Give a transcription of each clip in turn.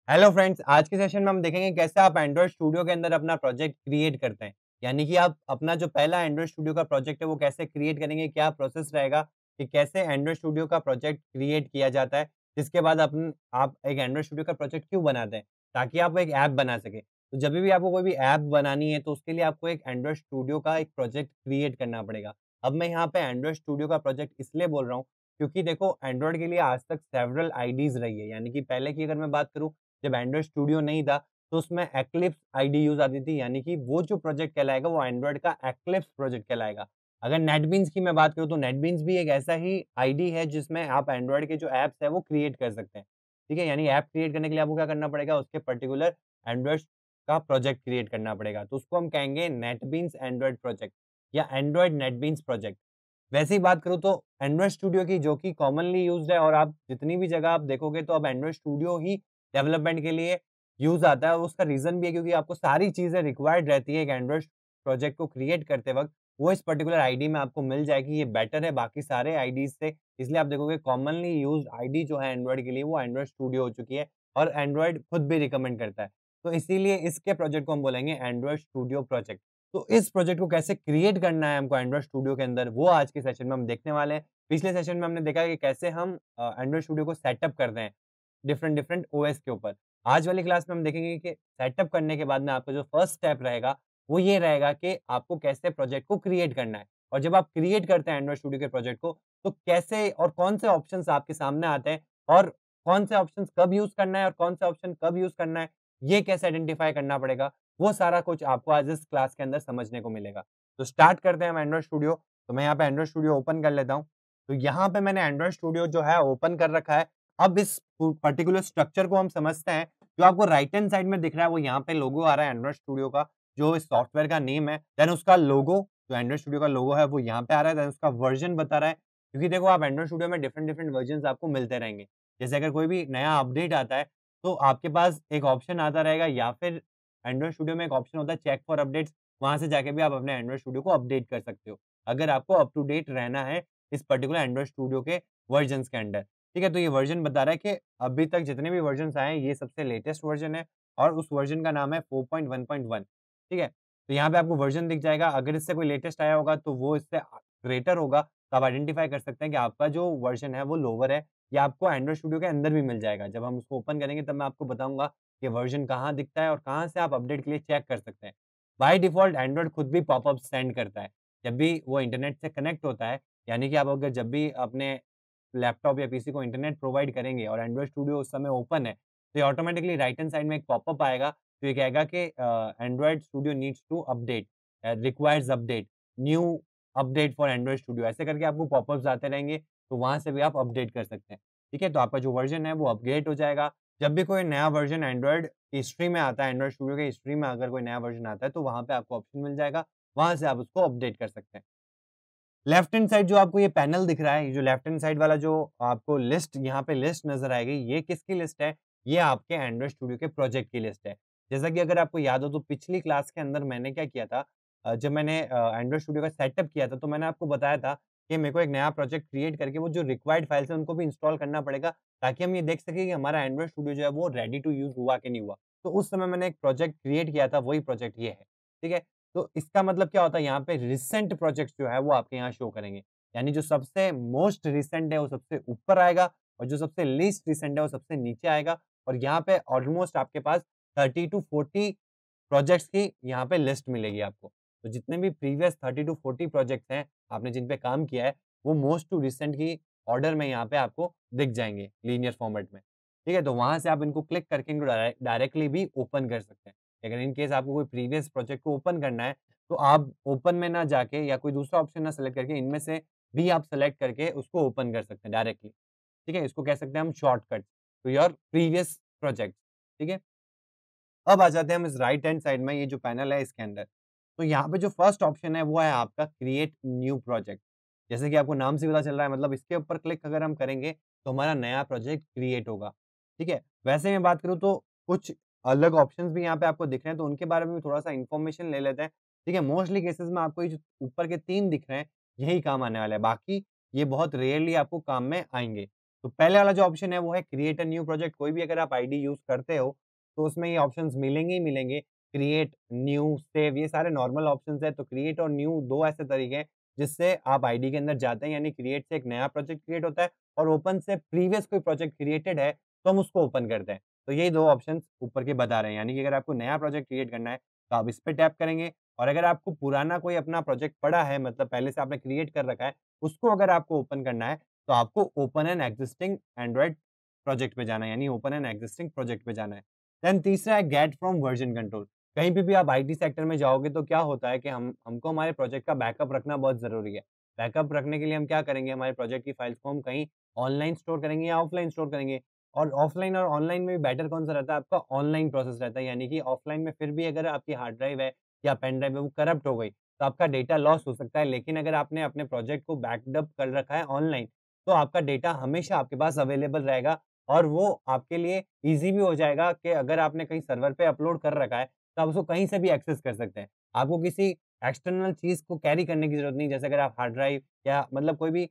Hello friends, आज के session में हम देखेंगे कैसे आप एंड्रॉइड स्टूडियो के अंदर अपना प्रोजेक्ट क्रिएट करते हैं। यानी कि आप अपना जो पहला एंड्रॉइड स्टूडियो का प्रोजेक्ट है वो कैसे क्रिएट करेंगे, क्या प्रोसेस रहेगा कि कैसे एंड्रॉइड स्टूडियो का प्रोजेक्ट क्रिएट किया जाता है। जिसके बाद आप एक एंड्रॉइड स्टूडियो का प्रोजेक्ट क्यों बनाते हैं? ताकि आप एक ऐप बना सकें। तो जभी भी आपको कोई भी ऐप बनानी है तो उसके लिए आपको एक एंड्रॉइड स्टूडियो का एक प्रोजेक्ट क्रिएट करना पड़ेगा। अब मैं यहाँ पे एंड्रॉइड स्टूडियो का प्रोजेक्ट इसलिए बोल रहा हूँ क्योंकि देखो एंड्रॉइड के लिए आज तक सेवरल आईडीज़ रही है। यानी कि पहले की अगर मैं बात करूँ, जब एंड्रॉइड स्टूडियो नहीं था, तो उसमें एक्लिप्स आईडी यूज़ आती थी, यानी कि वो जो प्रोजेक्ट कहलाएगा वो एंड्रॉइड का एक्लिप्स प्रोजेक्ट कहलाएगा। अगर नेटबीन्स की मैं बात करूँ तो नेटबीन्स भी एक ऐसा ही आईडी है जिसमें आप एंड्रॉइड के जो ऐप्स हैं वो क्रिएट कर सकते हैं। ठीक है? यानी ऐप क्रिएट करने के लिए आपको क्या करना पड़ेगा, उसके पर्टिकुलर एंड्रॉइड का प्रोजेक्ट क्रिएट करना पड़ेगा। तो उसको हम कहेंगे नेटबीन्स एंड्रॉइड प्रोजेक्ट या एंड्रॉइड नेटबीन्स प्रोजेक्ट। वैसे ही बात करूँ तो एंड्रॉइड स्टूडियो की जो कि कॉमनली यूज़्ड है और आप जितनी भी जगह आप देखोगे तो अब एंड्रॉइड स्टूडियो ही डेवलपमेंट के लिए यूज़ आता है और उसका रीज़न भी है क्योंकि आपको सारी चीज़ें रिक्वायर्ड रहती है एक एंड्रॉइड प्रोजेक्ट को क्रिएट करते वक़्त, वो इस पर्टिकुलर आईडी में आपको मिल जाएगी। ये बेटर है बाकी सारे आईडीज़ से, इसलिए आप देखोगे कॉमनली यूज़्ड आईडी जो है एंड्रॉइड के लिए वो एंड्रॉइड स्टूडियो हो चुकी है और एंड्रॉइड खुद भी रिकमेंड करता है। तो इसीलिए इसके प्रोजेक्ट को हम बोलेंगे एंड्रॉइड स्टूडियो प्रोजेक्ट। तो इस प्रोजेक्ट को कैसे क्रिएट करना है हमको एंड्रॉइड स्टूडियो के अंदर, वो आज के सेशन में हम देखने वाले हैं। पिछले सेशन में हमने देखा कि कैसे हम एंड्रॉइड स्टूडियो को सेटअप करते हैं, डिफरेंट ओएस के ऊपर। आज वाली क्लास में हम देखेंगे कि सेटअप करने के बाद में आपका जो फर्स्ट स्टेप रहेगा, वो ये रहेगा कि आपको कैसे प्रोजेक्ट को क्रिएट करना है। और जब आप क्रिएट करते हैं एंड्रॉइड स्टूडियो के प्रोजेक्ट को, तो कैसे और कौन से ऑप्शंस आपके सामने आते हैं और कौन से ऑप्शंस कब यूज़ करना है और कौन से ऑप्शन कब यूज़ करना है, ये कैसे आइडेंटिफाई करना पड़ेगा, वो सारा कुछ आपको आज इस क्लास के अंदर समझने को मिलेगा। तो स्टार्ट करते हैं हम एंड्रॉइड स्टूडियो। तो मैं यहाँ पे एंड्रॉइड स्टूडियो ओपन कर लेता हूँ। तो यहाँ पे मैंने एंड्रॉइड स्टूडियो जो है ओपन कर रखा है। अब इस पर्टिकुलर स्ट्रक्चर को हम समझते हैं। जो आपको राइट हैंड साइड में दिख रहा है वो यहाँ पे लोगो आ रहा है एंड्रॉइड स्टूडियो का, जो इस सॉफ्टवेयर का नेम है। देन उसका लोगो, जो एंड्रॉइड स्टूडियो का लोगो है वो यहाँ पे आ रहा है। देन उसका वर्ज़न बता रहा है, क्योंकि देखो आप एंड्रॉइड स्टूडियो में डिफरेंट वर्ज़न्स आपको मिलते रहेंगे। जैसे अगर कोई भी नया अपडेट आता है, तो आपके पास एक ऑप्शन आता रहेगा या फिर एंड्रॉइड स्टूडियो में एक ऑप्शन होता है चेक फॉर अपडेट्स, वहाँ से जाके भी आप अपने एंड्रॉइड स्टूडियो को अपडेट कर सकते हो। अगर आपको अप टू डेट रहना है इस पर्टिकुलर एंड्रॉइड स्टूडियो के वर्ज़न्स के अंडर। ठीक है? तो ये वर्ज़न बता रहा है कि अभी तक जितने भी वर्ज़न्स आए हैं, ये सबसे लेटेस्ट वर्ज़न है और उस वर्ज़न का नाम है 4.1.1। ठीक है? तो यहाँ पे आपको वर्ज़न दिख जाएगा, अगर इससे कोई लेटेस्ट आया होगा तो वो इससे ग्रेटर होगा, तो आप आइडेंटिफ़ाई कर सकते हैं कि आपका जो वर्ज़न है वो लोअर है या आपको एंड्रॉइड स्टूडियो के अंदर भी मिल जाएगा। जब हम उसको ओपन करेंगे तब मैं आपको बताऊँगा कि वर्ज़न कहाँ दिखता है और कहाँ से आप अपडेट के लिए चेक कर सकते हैं। बाय डिफ़ॉल्ट एंड्रॉइड खुद भी पॉपअप सेंड करता है, जब भी वो इंटरनेट से कनेक्ट होता है, यानी कि आप अगर जब भी अपने लैपटॉप या पीसी को इंटरनेट प्रोवाइड करेंगे और एंड्रॉइड स्टूडियो उस समय ओपन है, तो ये ऑटोमैटिकली राइट हैंड साइड में एक पॉपअप आएगा, तो ये कहेगा कि Android Studio needs to update, requires update, new update for Android Studio, ऐसे करके आपको पॉपअप्स आते रहेंगे, तो वहाँ से भी आप अपडेट कर सकते हैं। ठीक है? तो आपका जो वर्ज़न है वो अपग्रेड हो जाएगा। जब भी कोई नया वर्ज़न एंड्रॉइड हिस्ट्री में आता है, एंड्रॉइड स्टूडियो की हिस्ट्री में अगर कोई नया वर्ज़न आता है, तो वहाँ पे आपको ऑप्शन मिल जाएगा, वहाँ से आप उसको अपडेट कर सकते हैं। लेफ्ट हैंड साइड जो आपको ये पैनल दिख रहा है, ये जो लेफ्ट हैंड साइड वाला जो आपको लिस्ट यहाँ पे लिस्ट नज़र आएगी, ये किसकी लिस्ट है? ये आपके एंड्रॉइड स्टूडियो के प्रोजेक्ट की लिस्ट है। जैसा कि अगर आपको याद हो तो पिछली क्लास के अंदर मैंने क्या किया था, जब मैंने एंड्रॉइड स्टूडियो का सेटअप किया था, तो मैंने आपको बताया था कि मेरे को एक नया प्रोजेक्ट क्रिएट करके वो जो रिक्वायर्ड फाइल्स हैं उनको भी इंस्टॉल करना पड़ेगा, ताकि हम ये देख सकें कि हमारा एंड्रॉइड स्टूडियो जो है वो रेडी टू यूज़ हुआ कि नहीं हुआ। तो उस समय मैंने एक प्रोजेक्ट क्रिएट किया था, वही प्रोजेक्ट ये है। ठीक है? तो इसका मतलब क्या होता है, यहाँ पे रिसेंट प्रोजेक्ट्स जो है वो आपके यहाँ शो करेंगे। यानी जो सबसे मोस्ट रिसेंट है वो सबसे ऊपर आएगा और जो सबसे लीस्ट रिसेंट है वो सबसे नीचे आएगा और यहाँ पे ऑलमोस्ट आपके पास 30 टू 40 प्रोजेक्ट्स की यहाँ पे लिस्ट मिलेगी आपको। तो जितने भी प्रीवियस 30 टू 40 प्रोजेक्ट्स हैं, आपने जिन पे काम किया है, वो मोस्ट टू रिसेंट की ऑर्डर में यहाँ पे आपको दिख जाएँगे लीनियर फॉर्मेट में। ठीक है? तो वहाँ से आप इनको क्लिक करके इनको डायरेक्टली भी ओपन कर सकते हैं। अगर इन केस आपको कोई प्रीवियस प्रोजेक्ट को ओपन करना है, तो आप ओपन में ना जाके या कोई दूसरा ऑप्शन ना सेलेक्ट करके इनमें से भी आप सेलेक्ट करके उसको ओपन कर सकते हैं डायरेक्टली। ठीक है? इसको कह सकते हैं हम shortcut to your previous project. ठीक है? अब आ जाते हैं हम इस राइट हैंड साइड में, ये जो पैनल है इसके अंदर। तो यहाँ पे जो फर्स्ट ऑप्शन है वो है आपका क्रिएट न्यू प्रोजेक्ट। जैसे कि आपको नाम से ही पता चल रहा है, मतलब इसके ऊपर क्लिक अगर हम करेंगे तो हमारा नया प्रोजेक्ट क्रिएट होगा। ठीक है? वैसे मैं बात करूँ तो कुछ अलग ऑप्शंस भी यहाँ पे आपको दिख रहे हैं, तो उनके बारे में भी थोड़ा-सा इन्फॉर्मेशन ले लेते हैं। ठीक है? मोस्टली केसेज़ में आपको ये जो ऊपर के 3 दिख रहे हैं, यही काम आने वाला है। बाकी ये बहुत रेयरली आपको काम में आएँगे। तो पहले वाला जो ऑप्शन है वो है क्रिएट अ न्यू प्रोजेक्ट। कोई भी अगर आप आईडी यूज़ करते हो, तो उसमें ये ऑप्शंस मिलेंगे ही मिलेंगे। क्रिएट, न्यू, सेव ये सारे नॉर्मल ऑप्शंस हैं। तो क्रिएट और न्यू 2 ऐसे तरीके हैं जिससे आप आईडी के अंदर जाते हैं, यानी क्रिएट से एक नया प्रोजेक्ट क्रिएट होता है और ओपन से प्रीवियस कोई प्रोजेक्ट क्रिएटेड है, तो हम उसको ओपन करते हैं। तो यही 2 ऑप्शंस ऊपर के बता रहे हैं, यानी कि अगर आपको नया प्रोजेक्ट क्रिएट करना है, तो आप इस पे टैप करेंगे और अगर आपको पुराना कोई अपना प्रोजेक्ट पड़ा है, मतलब पहले से आपने क्रिएट कर रखा है, उसको अगर आपको ओपन करना है, तो आपको open an existing Android project पे जाना है, यानी ओपन एन एक्जिस्टिंग प्रोजेक्ट पे जाना है। देन तीसरा है गेट फ्रॉम वर्जन कंट्रोल। कहीं पे भी आप आईटी सेक्टर में जाओगे तो क्या होता है कि हमको हमारे प्रोजेक्ट का बैकअप रखना बहुत ज़रूरी है। बैकअप रखने के लिए हम क्या करेंगे, हमारे प्रोजेक्ट की फाइल्स को हम कहीं ऑनलाइन स्टोर करेंगे या ऑफलाइन स्टोर करेंगे। और ऑफलाइन और ऑनलाइन में भी बेटर कौन-सा रहता है, आपका ऑनलाइन प्रोसेस रहता है, यानी कि ऑफलाइन में फिर भी अगर आपकी हार्ड ड्राइव है या पेन ड्राइव है वो करप्ट हो गई, तो आपका डेटा लॉस हो सकता है। लेकिन अगर आपने अपने प्रोजेक्ट को बैकअप कर रखा है ऑनलाइन, तो आपका डेटा हमेशा आपके पास अवेलेबल रहेगा और वो आपके लिए ईज़ी भी हो जाएगा कि अगर आपने कहीं सर्वर पे अपलोड कर रखा है, तो आप उसको कहीं से भी एक्सेस कर सकते हैं। आपको किसी एक्सटर्नल चीज़ को कैरी करने की ज़रूरत नहीं, जैसे अगर आप हार्ड ड्राइव या मतलब कोई भी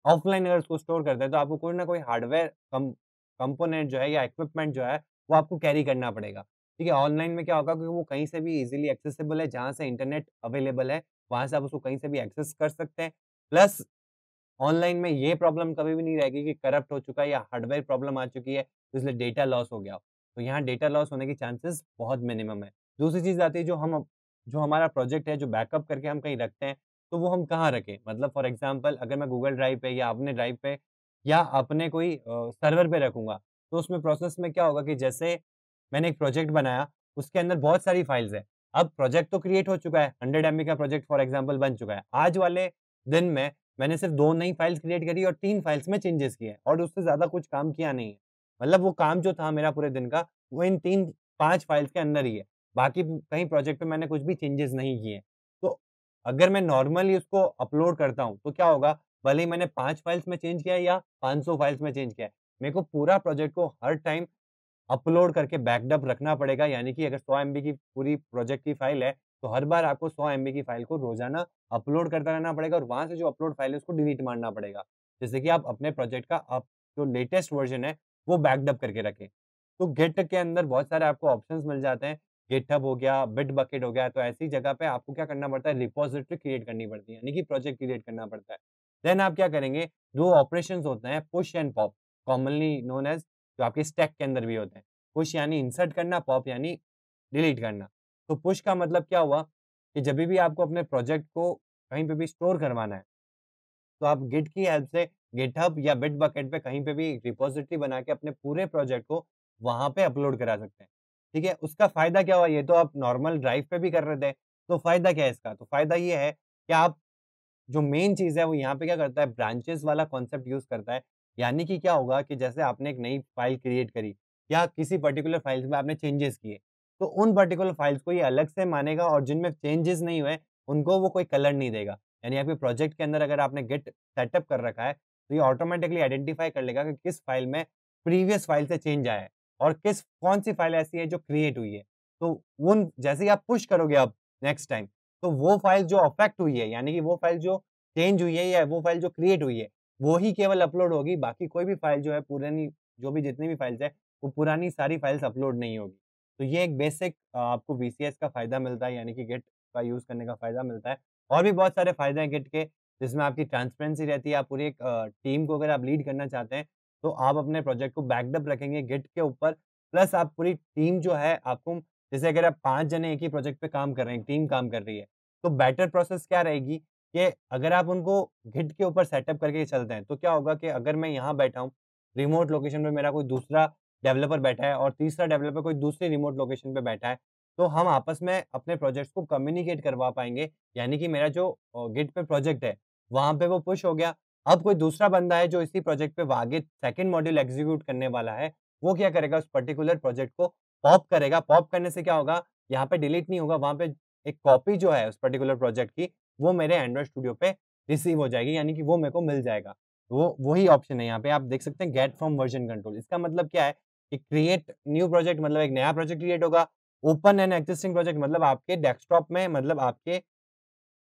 ऑफ़लाइन अगर उसको स्टोर करते हैं, तो आपको कोई ना कोई हार्डवेयर कंपोनेंट जो है या इक्विपमेंट जो है, वो आपको कैरी करना पड़ेगा। ठीक है? ऑनलाइन में क्या होगा कि वो कहीं से भी ईज़िली एक्सेसिबल है, जहाँ से इंटरनेट अवेलेबल है, वहाँ से आप उसको कहीं से भी एक्सेस कर सकते हैं। प्लस ऑनलाइन में ये प्रॉब्लम कभी भी नहीं रहेगी कि करप्ट हो चुका है या हार्डवेयर प्रॉब्लम आ चुकी है, तो इसलिए डेटा लॉस हो गया हो। तो यहाँ डेटा लॉस होने की चांसेस बहुत मिनिमम है। दूसरी चीज़ आती है जो हमारा प्रोजेक्ट है, जो बैकअप करके हम कहीं रखते हैं, तो वो हम कहाँ रखें? मतलब फॉर एग्ज़ाम्पल अगर मैं गूगल ड्राइव पे या अपने ड्राइव पे या अपने कोई सर्वर पे रखूँगा, तो उसमें प्रोसेस में क्या होगा कि जैसे मैंने एक प्रोजेक्ट बनाया, उसके अंदर बहुत सारी फाइल्स हैं। अब प्रोजेक्ट तो क्रिएट हो चुका है, 100 एमबी का प्रोजेक्ट फॉर एग्ज़ाम्पल बन चुका है। आज वाले दिन में मैंने सिर्फ़ 2 नई फाइल्स क्रिएट करी और 3 फाइल्स में चेंजेज़ किए हैं और उससे ज़्यादा कुछ काम किया नहीं है। मतलब वो काम जो था मेरा पूरे दिन का, वो इन 3-5 फाइल्स के अंदर ही है। बाकी कहीं प्रोजेक्ट पे मैंने कुछ भी चेंजेज़ नहीं किए हैं। तो अगर मैं नॉर्मली उसको अपलोड करता हूँ, तो क्या होगा, भले ही मैंने 5 फाइल्स में चेंज किया है या 500 फाइल्स में चेंज किया है, मेरे को पूरा प्रोजेक्ट को हर टाइम अपलोड करके बैकअप रखना पड़ेगा, यानी कि अगर 100 एमबी की पूरी प्रोजेक्ट की फाइल है, तो हर बार आपको 100 एमबी की फाइल को रोज़ाना अपलोड करता रहना पड़ेगा और वहाँ से जो अपलोड फाइल है उसको डिलीट मारना पड़ेगा। जिससे कि आप अपने प्रोजेक्ट का जो लेटेस्ट वर्ज़न है, वो बैकअप करके रखें। तो गिट के अंदर बहुत सारे आपको ऑप्शंस मिल जाते हैं। गिटहब हो गया, बिटबकेट हो गया, तो ऐसी जगह पे आपको क्या करना पड़ता है, रिपॉज़िटरी क्रिएट करनी पड़ती है, यानी कि प्रोजेक्ट क्रिएट करना पड़ता है। देन आप क्या करेंगे, 2 ऑपरेशंस होते हैं, push and pop, commonly known as, जो आपके स्टैक के अंदर भी होते हैं। पुश यानी इंसर्ट करना, पॉप यानी डिलीट करना। तो पुश का मतलब क्या हुआ कि जभी भी आपको अपने प्रोजेक्ट को कहीं पे भी स्टोर करवाना है, तो आप गिट की हेल्प से गिटहब या बिटबकेट पे कहीं पे भी रिपॉज़िटरी बना के अपने पूरे प्रोजेक्ट को वहाँ पे अपलोड करा सकते हैं। ठीक है? उसका फ़ायदा क्या हुआ, ये तो आप नॉर्मल ड्राइव पे भी कर रहे थे, तो फ़ायदा क्या है इसका? तो फ़ायदा ये है कि आप जो मेन चीज़ है वो यहाँ पे क्या करता है, ब्रांचेज़ वाला कॉन्सेप्ट यूज़ करता है। यानी कि क्या होगा कि जैसे आपने एक नई फ़ाइल क्रिएट करी या किसी पर्टिकुलर फ़ाइल्स में आपने चेंजेज़ किए, तो उन पर्टिकुलर फ़ाइल्स को ये अलग से मानेगा और जिनमें चेंजेज़ नहीं हुए, उनको वो कोई कलर नहीं देगा। यानी आपके प्रोजेक्ट के अंदर अगर आपने गिट सेटअप कर रखा है, तो ये ऑटोमैटिकली आइडेंटिफ़ाई कर लेगा कि किस फ़ाइल में प्रीवियस फ़ाइल से चेंज आया है और कौन-सी फ़ाइल ऐसी है जो क्रिएट हुई है। तो उन जैसे ही आप पुश करोगे अब नेक्स्ट टाइम, तो वो फ़ाइल जो अफ़ेक्ट हुई है, यानी कि वो फ़ाइल जो चेंज हुई है या वो फ़ाइल जो क्रिएट हुई है, वो ही केवल अपलोड होगी, बाकी कोई भी फ़ाइल जो है पुरानी, जो भी जितनी भी फ़ाइल्स हैं, वो पुरानी सारी फ़ाइल्स अपलोड नहीं होगी। तो ये एक बेसिक आपको वीसीएस का फ़ायदा मिलता है, यानी कि गिट का यूज़ करने का फ़ायदा मिलता है। और भी बहुत सारे फ़ायदे हैं गिट के, जिसमें आपकी ट्रांसपेरेंसी रहती है, आप पूरी एक टीम को अगर आप लीड करना चाहते हैं, तो आप अपने प्रोजेक्ट को बैकअप रखेंगे गिट के ऊपर, प्लस आप पूरी टीम जो है आपको, जैसे अगर आप 5 जने एक ही प्रोजेक्ट पे काम कर रहे हैं, टीम काम कर रही है, तो बेटर प्रोसेस क्या रहेगी कि अगर आप उनको गिट के ऊपर सेटअप करके चलते हैं, तो क्या होगा कि अगर मैं यहाँ बैठा हूँ, रिमोट लोकेशन पे मेरा कोई दूसरा डेवलपर बैठा है और तीसरा डेवलपर कोई दूसरी रिमोट लोकेशन पे बैठा है, तो हम आपस में अपने प्रोजेक्ट्स को कम्युनिकेट करवा पाएँगे। यानी कि मेरा जो गिट पे प्रोजेक्ट है, वहाँ पे वो पुश हो गया। अब कोई दूसरा बंदा है जो इसी प्रोजेक्ट पे आगे सेकंड मॉड्यूल एग्ज़ीक्यूट करने वाला है, वो क्या करेगा, उस पर्टिकुलर प्रोजेक्ट को पॉप करेगा। पॉप करने से क्या होगा, यहाँ पे डिलीट नहीं होगा, वहाँ पे एक कॉपी जो है उस पर्टिकुलर प्रोजेक्ट की, वो मेरे एंड्रॉइड स्टूडियो पे रिसीव हो जाएगी, यानी कि वो मेरे को मिल जाएगा। वो वही ऑप्शन है यहाँ पे, आप देख सकते हैं गेट फ्रॉम वर्ज़न कंट्रोल। इसका मतलब क्या है कि क्रिएट न्यू प्रोजेक्ट मतलब एक नया प्रोजेक्ट क्रिएट होगा। ओपन एन एक्जिस्टिंग प्रोजेक्ट मतलब आपके डेस्कटॉप में, मतलब आपके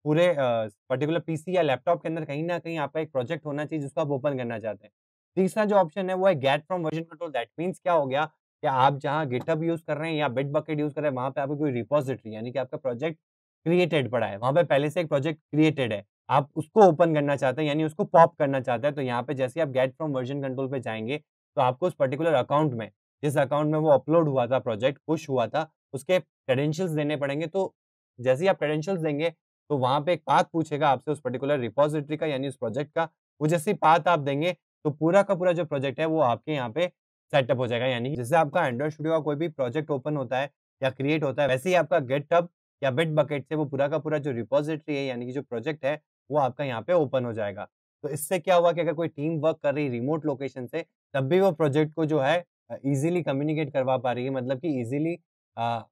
पूरे पर्टिकुलर पीसी या लैपटॉप के अंदर कहीं न कहीं आपका एक प्रोजेक्ट होना चाहिए जिसको आप ओपन करना चाहते हैं। तीसरा जो ऑप्शन है वो है get from version control. That means क्या हो गया कि आप जहाँ गिटहब यूज़ कर रहे हैं या बिटबकेट यूज़ कर रहे हैं, वहाँ पे आपकी कोई रिपॉजिटरी यानी कि आपका प्रोजेक्ट क्रिएटेड पड़ा है। वहाँ पे पहले से एक प्रोजेक्ट क्रिएटेड है। आप उसको ओपन करना चाहते हैं यानी उसको पॉप करना चाहते हैं, तो यहाँ पे जैसे ही आप गेट फ्रॉम वर्जन कंट्रोल पे जाएँगे, तो आपको उस पर्टिकुलर अकाउंट में, जिस अकाउंट में वो अपलोड हुआ था प्रोजेक्ट, पुश हुआ था, उसके क्रेडेंशियल्स देने पड़ेंगे। तो जैसे ही आप क्रेडेंशियल्स देंगे, तो वहाँ पे एक पाथ पूछेगा आपसे उस पर्टिकुलर रिपॉजिटरी का यानी उस प्रोजेक्ट का। वो जैसे ही पाथ आप देंगे, तो पूरा का पूरा जो प्रोजेक्ट है वो आपके यहाँ पे सेटअप हो जाएगा। यानी कि जैसे आपका एंड्रॉइड स्टूडियो का कोई भी प्रोजेक्ट ओपन होता है या क्रिएट होता है, वैसे ही आपका गिटहब या बिटबकेट से वो पूरा का पूरा जो रिपॉजिटरी है यानी कि जो प्रोजेक्ट है, वो आपका यहाँ पे ओपन हो जाएगा। तो इससे क्या हुआ कि अगर कोई टीम वर्क कर रही है रिमोट लोकेशन से, तब भी वो प्रोजेक्ट को जो है ईज़िली कम्युनिकेट करवा पा रही है, मतलब कि ईज़िली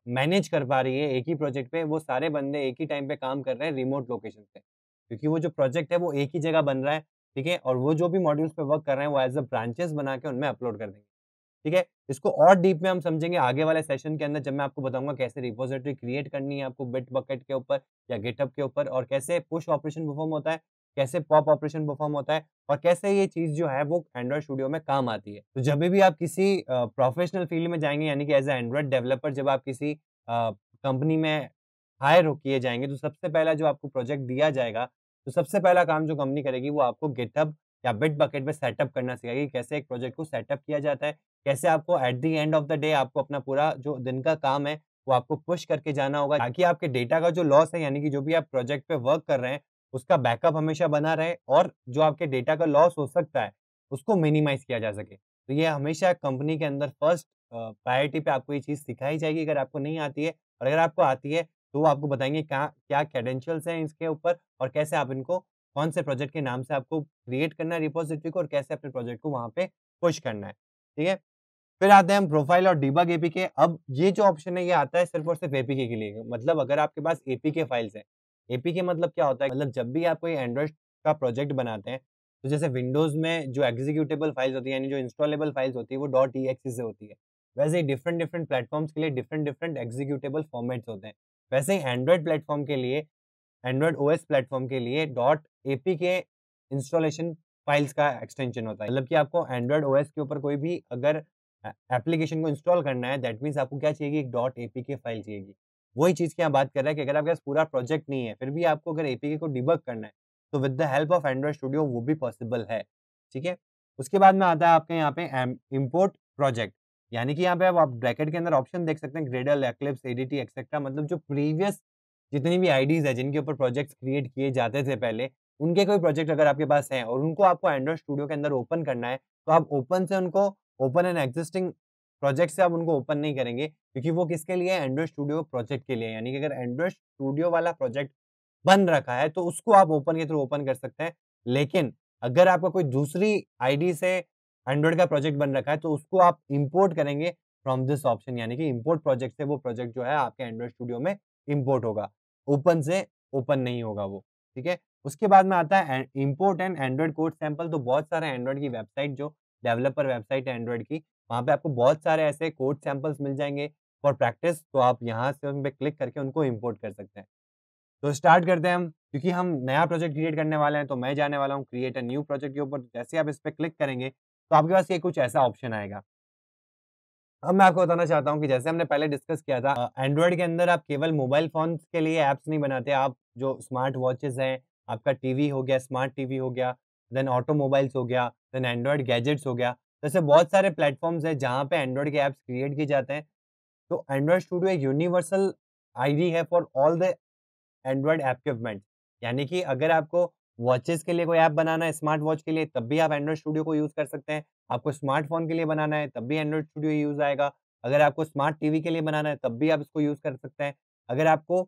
मैनेज कर पा रही है। एक ही प्रोजेक्ट पे वो सारे बंदे एक ही टाइम पे काम कर रहे हैं रिमोट लोकेशन से। क्योंकि वो जो प्रोजेक्ट है वो एक ही जगह बन रहा है, ठीक है? और वो जो भी मॉड्यूल्स पे वर्क कर रहे हैं वो एज़ अ ब्रांचेज़ बना के उनमें अपलोड कर देंगे। ठीक है? इसको और डीप में हम समझेंगे आगे वाले सेशन के अंदर, जब मैं आपको बताऊँगा कैसे रिपॉजिटरी क्रिएट करनी है आपको बिटबकेट के ऊपर या गिटहब के ऊपर, और कैसे पुश ऑपरेशन परफ़ॉर्म होता है, कैसे पॉप ऑपरेशन परफ़ॉर्म होता है और कैसे ये चीज़ जो है वो एंड्रॉइड स्टूडियो में काम आती है। तो जभी भी आप किसी प्रोफ़ेशनल फ़ील्ड में जाएँगे यानी कि एज़ अ एंड्रॉइड डेवलपर, जब आप किसी कंपनी में हायर हो किए जाएँगे, तो सबसे पहला जो आपको प्रोजेक्ट दिया जाएगा, तो सबसे पहला काम जो कंपनी करेगी वो आपको गिटहब या बिटबकेट पे सेटअप करना सिखाएगी। कैसे एक प्रोजेक्ट को सेटअप किया जाता है, कैसे आपको at the end of the day आपको अपना पूरा जो दिन का काम है, वो आपको पुश करके जाना होगा, ताकि आपके डेटा का जो लॉस है, यानी कि जो भी आप प्रोजेक्ट पे वर्क कर रहे हैं, उसका बैकअप हमेशा बना रहे और जो आपके डेटा का लॉस हो सकता है, उसको मिनिमाइज़ किया जा सके। तो ये हमेशा कंपनी के अंदर फर्स्ट प्रायोरिटी पे आपको ये चीज़ सिखाई जाएगी। अगर आपको नहीं आती है और अगर आपको आती है, तो वो आपको बताएँगे क्या क्या क्रेडेंशियल्स हैं इसके ऊपर और कैसे आप इनको कौन से प्रोजेक्ट के नाम से आपको क्रिएट करना है रिपॉज़िटरी को और कैसे अपने प्रोजेक्ट को वहाँ पे पुश करना है। ठीक है? फिर आते हैं हम प्रोफाइल और डिबग एपीके। अब ये जो ऑप्शन है ये आता है सिर्फ़ और सिर्फ़ एपीके के लिए। मतलब अगर आपके पास एपीके फाइल्स हैं, एपीके मतलब क्या होता है? मतलब जब भी आप कोई एंड्रॉइड का प्रोजेक्ट बनाते हैं, तो जैसे विंडोज़ में जो एग्ज़ीक्यूटेबल फाइल्स होती हैं, यानी जो इंस्टॉलेबल फाइल्स होती है, वो .exe से होती है। वैसे ही डिफरेंट डिफरेंट प्लेटफ़ॉर्म्स के लिए डिफरेंट डिफरेंट एग्ज़ीक्यूटेबल फॉर्मेट्स होते हैं। वैसे ही एंड्रॉइड प्लेटफ़ॉर्म के लिए, एंड्रॉइड ओएस प्लेटफ़ॉर्म के लिए .apk इंस्टॉलेशन फाइल्स का एक्सटेंशन होता है। मतलब कि आपको एंड्रॉइड ओएस के ऊपर कोई भी अगर एप्लीकेशन को इंस्टॉल करना है, दैट मीन्स आपको क्या चाहिए, एक .apk फाइल चाहिएगी। वही चीज़ की यहाँ बात कर रहे हैं कि अगर आपके पास पूरा प्रोजेक्ट नहीं है, फिर भी आपको अगर एपीके को डिबग करना है, तो with the help of Android studio वो भी पॉसिबल है। ठीक है? उसके बाद में आता है आपके यहाँ पे इम्पोर्ट प्रोजेक्ट, यानी कि यहाँ पे अब आप ब्रैकेट के अंदर ऑप्शन देख सकते हैं, ग्रेडल, एक्लिप्स, एडीटी एक्सेट्रा। मतलब जो प्रीवियस जितनी भी आईडीज़ है जिनके ऊपर प्रोजेक्ट्स क्रिएट किए जाते थे पहले, उनके कोई प्रोजेक्ट अगर आपके पास हैं और उनको आपको एंड्रॉइड स्टूडियो के अंदर ओपन करना है, तो आप ओपन से उनको ओपन एन एक्जिस्टिंग प्रोजेक्ट से आप उनको ओपन नहीं करेंगे, क्योंकि वो किसके लिए है? एंड्रॉइड स्टूडियो प्रोजेक्ट के लिए। यानी कि अगर एंड्रॉइड स्टूडियो वाला प्रोजेक्ट बन रखा है, तो उसको आप ओपन के थ्रू ओपन कर सकते हैं। लेकिन अगर आपका कोई दूसरी आईडी से एंड्रॉइड का प्रोजेक्ट बन रखा है, तो उसको आप इम्पोर्ट करेंगे फ्रॉम दिस ऑप्शन, यानी कि इम्पोर्ट प्रोजेक्ट से वो प्रोजेक्ट जो है आपके एंड्रॉइड स्टूडियो में इम्पोर्ट होगा। ओपन से ओपन नहीं होगा वो, ठीक है? उसके बाद में आता है import and Android code sample. तो बहुत सारे एंड्रॉइड की वेबसाइट, जो डेवलपर वेबसाइट है एंड्रॉइड की, वहाँ पे आपको बहुत सारे ऐसे कोड सैंपल्स मिल जाएँगे फॉर प्रैक्टिस। तो आप यहाँ से उन पे क्लिक करके उनको इम्पोर्ट कर सकते हैं। तो स्टार्ट करते हैं हम, क्योंकि हम नया प्रोजेक्ट क्रिएट करने वाले हैं, तो मैं जाने वाला हूँ क्रिएट अ न्यू प्रोजेक्ट के ऊपर। जैसे आप इस पे क्लिक करेंगे, तो आपके पास ये कुछ ऐसा ऑप्शन आएगा। अब मैं आपको बताना चाहता हूँ कि जैसे हमने पहले डिस्कस किया था, एंड्रॉइड के अंदर आप केवल मोबाइल फ़ोन्स के लिए ऐप्स नहीं बनाते, आप जो स्मार्ट वॉचेज़ हैं, आपका टीवी हो गया, स्मार्ट टीवी हो गया, देन ऑटोमोबाइल्स हो गया, देन एंड्रॉइड गैजेट्स हो गया। तो ऐसे बहुत सारे प्लेटफ़ॉर्म्स हैं जहाँ पे एंड्रॉइड के ऐप्स क्रिएट किए जाते हैं। तो एंड्रॉइड स्टूडियो एक यूनिवर्सल आईडी है for all the Android equipment. यानी कि अगर आपको वॉचेज़ के लिए कोई ऐप बनाना है, स्मार्ट वॉच के लिए, तब भी आप एंड्रॉइड स्टूडियो को यूज़ कर सकते हैं। आपको स्मार्टफ़ोन के लिए बनाना है, तब भी एंड्रॉइड स्टूडियो यूज़ आएगा। अगर आपको स्मार्ट टीवी के लिए बनाना है, तब भी आप इसको यूज़ कर सकते हैं। अगर आपको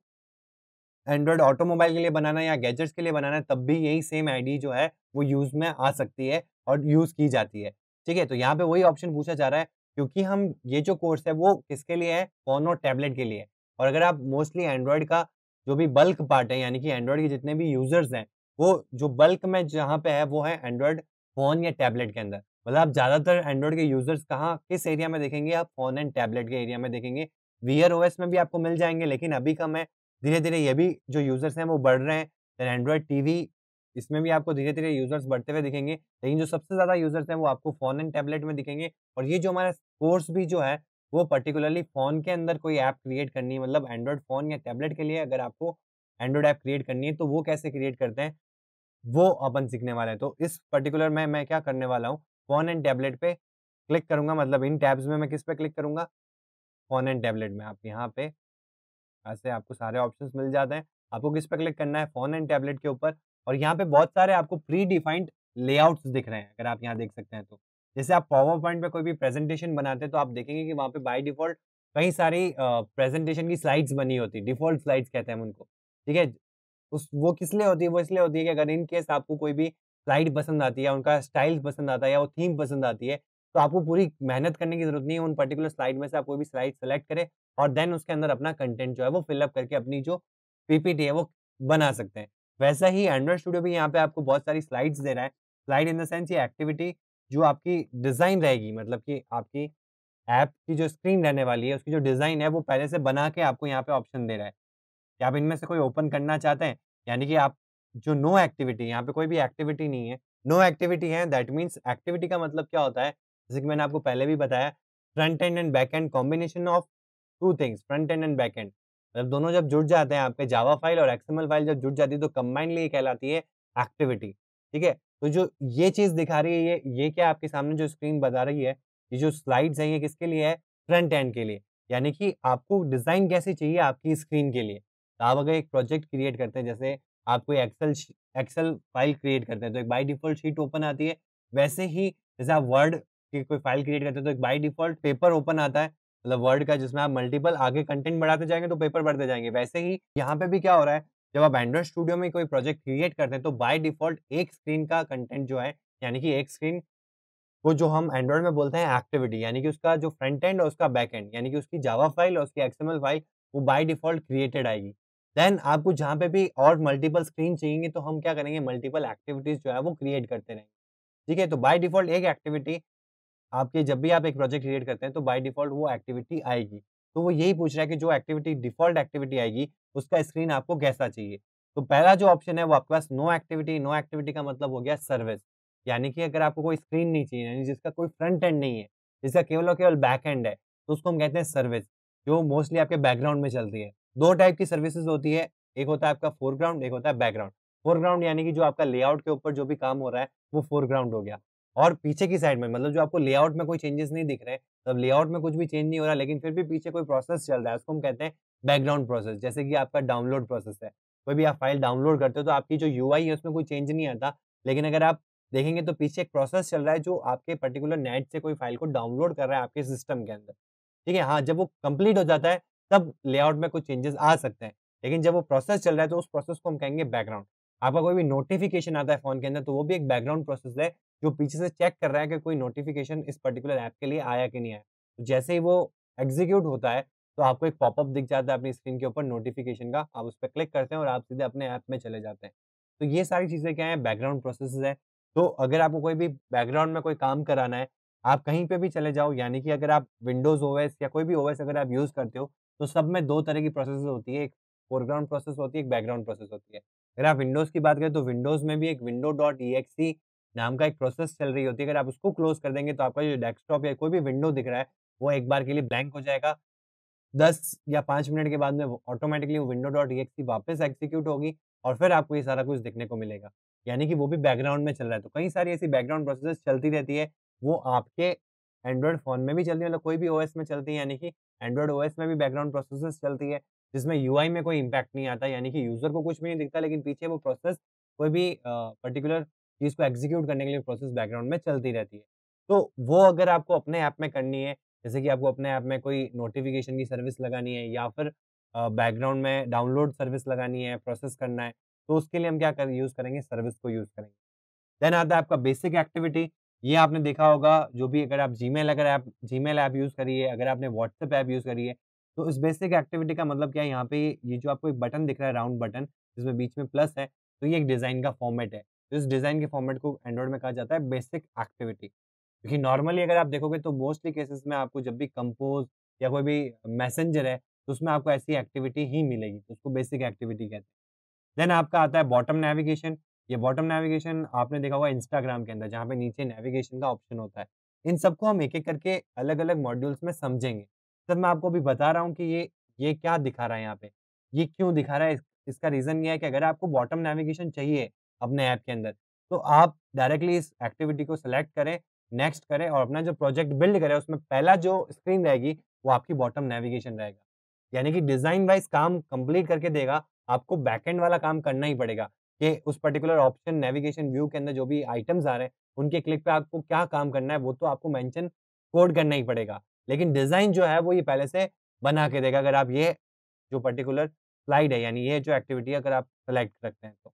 एंड्रॉइड ऑटोमोबाइल के लिए बनाना है या गैजेट्स के लिए बनाना है, तब भी यही सेम आईडी जो है, वो यूज़ में आ सकती है और यूज़ की जाती है। ठीक है? तो यहाँ पे वही ऑप्शन पूछा जा रहा है, क्योंकि हम ये जो कोर्स है, वो किसके लिए है? फ़ोन और टैबलेट के लिए है। और अगर आप मोस्टली एंड्रॉइड का जो भी बल्क पार्ट है, यानी कि एंड्रॉइड के जितने भी यूज़र्स हैं, वो जो बल्क में जहाँ पे है, वो है एंड्रॉइड फ़ोन या टैबलेट के अंदर। मतलब आप ज़्यादातर एंड्रॉइड के यूज़र्स कहाँ, किस एरिया में देखेंगे आप? फ़ोन एंड टैबलेट के एरिया में देखेंगे। वीआर ओएस में भी आपको मिल जाएँगे, लेकिन अभी कम है। धीरे-धीरे ये भी जो यूज़र्स हैं वो बढ़ रहे हैं। देन एंड्रॉइड टीवी इसमें भी आपको धीरे-धीरे यूज़र्स बढ़ते हुए दिखेंगे, लेकिन जो सबसे ज़्यादा यूज़र्स हैं वो आपको फ़ोन एंड टैबलेट में दिखेंगे और ये जो हमारा कोर्स भी जो है, वो पर्टिकुलरली फ़ोन के अंदर कोई ऐप क्रिएट करनी है मतलब एंड्रॉइड फ़ोन या टैबलेट के लिए अगर आपको एंड्रॉइड ऐप क्रिएट करनी है, तो वो कैसे क्रिएट करते हैं, वो अपन सीखने वाले हैं। तो इस पर्टिकुलर में मैं क्या करने वाला हूँ, फ़ोन एंड टैबलेट पे क्लिक करूँगा मतलब इन टैब्स में मैं किस पे क्लिक करूँगा, फ़ोन एंड टैबलेट में। आप यहाँ पे ऐसे आपको सारे ऑप्शंस मिल जाते हैं। आपको किस पे क्लिक करना है, फ़ोन एंड टैबलेट के ऊपर और यहाँ पे बहुत सारे आपको प्री डिफाइंड लेआउट्स दिख रहे हैं, अगर आप यहाँ देख सकते हैं तो। जैसे आप पावर पॉइंट पे कोई भी प्रेज़ेंटेशन बनाते हैं, तो आप देखेंगे कि वहाँ पे बाय डिफ़ॉल्ट कई सारी प्रेज़ेंटेशन की स्लाइड्स बनी होती है, डिफ़ॉल्ट स्लाइड्स कहते हैं हम उनको, ठीक है? उस वो किस लिए होती है? वो इसलिए होती है कि अगर इन केस आपको कोई भी स्लाइड पसंद आती है, उनका स्टाइल पसंद आता है या वो थीम पसंद आती है, तो आपको पूरी मेहनत करने की ज़रूरत नहीं है, उन पर्टिकुलर स्लाइड में से आप कोई भी स्लाइड सेलेक्ट करें और देन उसके अंदर अपना कंटेंट जो है वो फिल अप करके अपनी जो पीपीटी है वो बना सकते हैं। वैसा ही एंड्रॉइड स्टूडियो भी यहाँ पे आपको बहुत सारी स्लाइड्स दे रहा है। स्लाइड इन द सेंस ये एक्टिविटी जो आपकी डिज़ाइन रहेगी मतलब कि आपकी ऐप की जो स्क्रीन रहने वाली है, उसकी जो डिज़ाइन है वो पहले से बना के आपको यहाँ पे ऑप्शन दे रहा है। कि आप इनमें से कोई ओपन करना चाहते हैं, यानी कि आप जो नो एक्टिविटी यहाँ पे कोई भी एक्टिविटी नहीं है, नो एक्टिविटी है दैट मीन्स एक्टिविटी का मतलब क्या होता है? जैसे कि मैंने आपको पहले भी बताया front end and back and combination of 2 things front end and back and मतलब दोनों जब जुड़ जाते हैं आपके जावा फाइल और एक्सएमएल फाइल जब जुड़ जाती है तो कंबाइनली ये कहलाती है एक्टिविटी, ठीक है? तो जो ये चीज़ दिखा रही है ये क्या आपके सामने जो स्क्रीन बता रही है, ये जो स्लाइड्स हैं ये किसके लिए है? फ्रंट एंड के लिए, यानी कि आपको डिज़ाइन कैसी चाहिए आपकी स्क्रीन के लिए। तो आप अगर एक प्रोजेक्ट क्रिएट करते हैं जैसे आप कोई एक्सेल फाइल क्रिएट करते हैं तो एक बाय डिफ़ॉल्ट शीट ओपन आती है। वैसे ही जैसे आप वर्ड की कोई फाइल क्रिएट करते हैं तो एक बाय डिफ़ॉल्ट पेपर ओपन आता है। मतलब वर्ड का जिसमें आप मल्टीपल आगे कंटेंट बढ़ाते जाएँगे तो पेपर बढ़ते जाएँगे। वैसे ही यहाँ पे भी क्या हो रहा है, जब आप एंड्रॉइड स्टूडियो में कोई प्रोजेक्ट क्रिएट करते हैं तो बाय डिफ़ॉल्ट एक स्क्रीन का कंटेंट जो है यानी कि एक स्क्रीन वो जो हम एंड्रॉइड में बोलते हैं एक्टिविटी यानी कि उसका जो फ्रंट एंड और उसका बैक एंड यानी कि उसकी जावा फाइल और उसकी एक्सएमएल फाइल वो बाय डिफ़ॉल्ट क्रिएटेड आएगी। देन आपको जहाँ पे भी और मल्टीपल स्क्रीन चाहिए तो हम क्या करेंगे मल्टीपल एक्टिविटीज़ जो है वो क्रिएट करते रहेंगे। ठीक है? तो बाय डिफ़ॉल्ट एक एक्टिविटी आपके जब भी आप एक प्रोजेक्ट क्रिएट करते हैं तो बाय डिफ़ॉल्ट वो एक्टिविटी आएगी। तो वो यही पूछ रहा है कि जो एक्टिविटी डिफ़ॉल्ट एक्टिविटी आएगी, उसका स्क्रीन आपको कैसा चाहिए? तो पहला जो ऑप्शन है वो आपके पास नो एक्टिविटी का मतलब हो गया सर्विस। यानी कि अगर आपको कोई स्क्रीन नहीं चाहिए, यानी जिसका कोई फ्रंट एंड नहीं है, जिसका केवल और केवल बैक एंड है, तो उसको हम कहते हैं सर्विस, जो मोस्टली आपके बैकग्राउंड में चलती है। 2 टाइप की सर्विसेज़ होती है, एक होता है आपका फोरग्राउंड, एक होता है बैकग्राउंड। फोरग्राउंड यानी कि जो आपका लेआउट के ऊपर जो भी काम हो रहा है, वो फोरग्राउंड हो गया। और पीछे की साइड में मतलब जो आपको लेआउट में कोई चेंजेस नहीं दिख रहे हैं, मतलब लेआउट में कुछ भी चेंज नहीं हो रहा लेकिन फिर भी पीछे कोई प्रोसेस चल रहा है, उसको हम कहते हैं बैकग्राउंड प्रोसेस। जैसे कि आपका डाउनलोड प्रोसेस है। कोई भी आप फाइल डाउनलोड करते हो तो आपकी जो यूआई है उसमें कोई चेंज नहीं आता। लेकिन अगर आप देखेंगे तो पीछे एक प्रोसेस चल रहा है जो आपके पर्टिकुलर नेट से कोई फाइल को डाउनलोड कर रहा है आपके सिस्टम के अंदर। ठीक है? हाँ, जब वो कंप्लीट हो जाता है तब लेआउट में कुछ चेंजेस आ सकते हैं। लेकिन जब वो प्रोसेस चल रहा है तो उस प्रोसेस को हम कहेंगे बैकग्राउंड। आपका कोई भी नोटिफ़िकेशन आता है फ़ोन के अंदर तो वो भी एक बैकग्राउंड प्रोसेस है जो पीछे से चेक कर रहा है कि कोई नोटिफ़िकेशन इस पर्टिकुलर ऐप के लिए आया कि नहीं आया। तो जैसे ही वो एग्ज़ीक्यूट होता है, तो आपको एक पॉपअप दिख जाता है अपनी स्क्रीन के ऊपर नोटिफ़िकेशन का, आप उस पे क्लिक करते हैं और आप सीधे अपने ऐप में चले जाते हैं। तो ये सारी चीज़ें क्या हैं बैकग्राउंड प्रोसेसेस हैं। तो अगर आपको कोई भी बैकग्राउंड में कोई काम कराना है, आप कहीं पे भी चले जाओ यानी कि अगर आप विंडोज़ ओएस या कोई भी ओएस अगर आप यूज़ करते हो, तो सब में 2 तरह की प्रोसेसेस होती है, एक फोरग्राउंड प्रोसेस होती है, एक बैकग्राउंड प्रोसेस होती है। अगर आप विंडोज़ की बात करें तो विंडोज़ में भी एक विंडो डॉट ईएक्सई नाम का एक प्रोसेस चल रही होती है, अगर आप उसको क्लोज़ कर देंगे तो आपका जो डेस्कटॉप या कोई भी विंडो दिख रहा है, वो एक बार के लिए ब्लैंक हो जाएगा। 10 या 5 मिनट के बाद में वो ऑटोमैटिकली वो विंडो डॉट ईएक्सई वापस एग्ज़ीक्यूट होगी और फिर आपको ये सारा कुछ देखने को मिलेगा। यानी कि वो भी बैकग्राउंड में चल रहा है। तो कई सारी ऐसी बैकग्राउंड प्रोसेसेस चलती रहती है, वो आपके एंड्रॉइड फ़ोन में भी चलती है मतलब कोई भी ओएस में चलती है यानी कि एंड्रॉइड ओएस में भी बैकग्राउंड प्रोसेसेस चलती है, जिसमें यूआई में कोई इम्पैक्ट नहीं आता यानी कि यूज़र को कुछ भी नहीं दिखता लेकिन पीछे वो प्रोसेस कोई भी पर्टिकुलर चीज़ को एग्ज़ीक्यूट करने के लिए प्रोसेस बैकग्राउंड में चलती रहती है। तो वो अगर आपको अपने ऐप में करनी है जैसे कि आपको अपने ऐप में कोई नोटिफ़िकेशन की सर्विस लगानी है या फिर बैकग्राउंड में डाउनलोड सर्विस लगानी है, प्रोसेस करना है, तो उसके लिए हम क्या कर यूज़ करेंगे सर्विस को यूज़ करेंगे। देन आता है आपका बेसिक एक्टिविटी, ये आपने देखा होगा जो भी अगर आप जीमेल ऐप यूज़ करिए, अगर आपने व्हाट्सएप ऐप यूज़ करी है, तो इस बेसिक एक्टिविटी का मतलब क्या है यहाँ पे ये जो आपको एक बटन दिख रहा है राउंड बटन, जिसमें बीच में प्लस है, तो ये एक डिज़ाइन का फॉर्मेट है। तो इस डिज़ाइन के फॉर्मेट को एंड्रॉइड में कहा जाता है बेसिक एक्टिविटी। क्योंकि नॉर्मली अगर आप देखोगे तो मोस्टली केसेस में आपको जब भी कंपोज़ या कोई भी मैसेंजर है, तो उसमें आपको ऐसी एक्टिविटी ही मिलेगी, तो उसको बेसिक एक्टिविटी कहते हैं। देन आपका आता है बॉटम नेविगेशन, ये बॉटम नेविगेशन आपने देखा होगा इंस्टाग्राम के अंदर जहाँ पे नीचे नेविगेशन का ऑप्शन होता है। इन सबको हम एक-एक करके अलग-अलग मॉड्यूल्स में समझेंगे। सर मैं आपको अभी बता रहा हूँ कि ये क्या दिखा रहा है यहाँ पे, ये क्यों दिखा रहा है इसका रीज़न ये है कि अगर आपको बॉटम नेविगेशन चाहिए अपने ऐप के अंदर, तो आप डायरेक्टली इस एक्टिविटी को सेलेक्ट करें, नेक्स्ट करें और अपना जो प्रोजेक्ट बिल्ड करें उसमें पहला जो स्क्रीन रहेगी, वो आपकी बॉटम नेविगेशन रहेगा। यानी कि डिज़ाइन वाइज़ काम कंप्लीट करके देगा, आपको बैकएंड वाला काम करना ही पड़ेगा कि उस पर्टिकुलर ऑप्शन नेविगेशन व्यू के अंदर जो भी आइटम्स आ रहे हैं, उनके क्लिक पे आपको क्या काम करना है, वो तो आपको मेंशन कोड करना ही पड़ेगा। लेकिन डिज़ाइन जो है, वो ये पहले से बना के देगा अगर आप ये जो पर्टिकुलर स्लाइड है, यानी ये जो एक्टिविटी है, अगर आप सेलेक्ट करते हैं तो।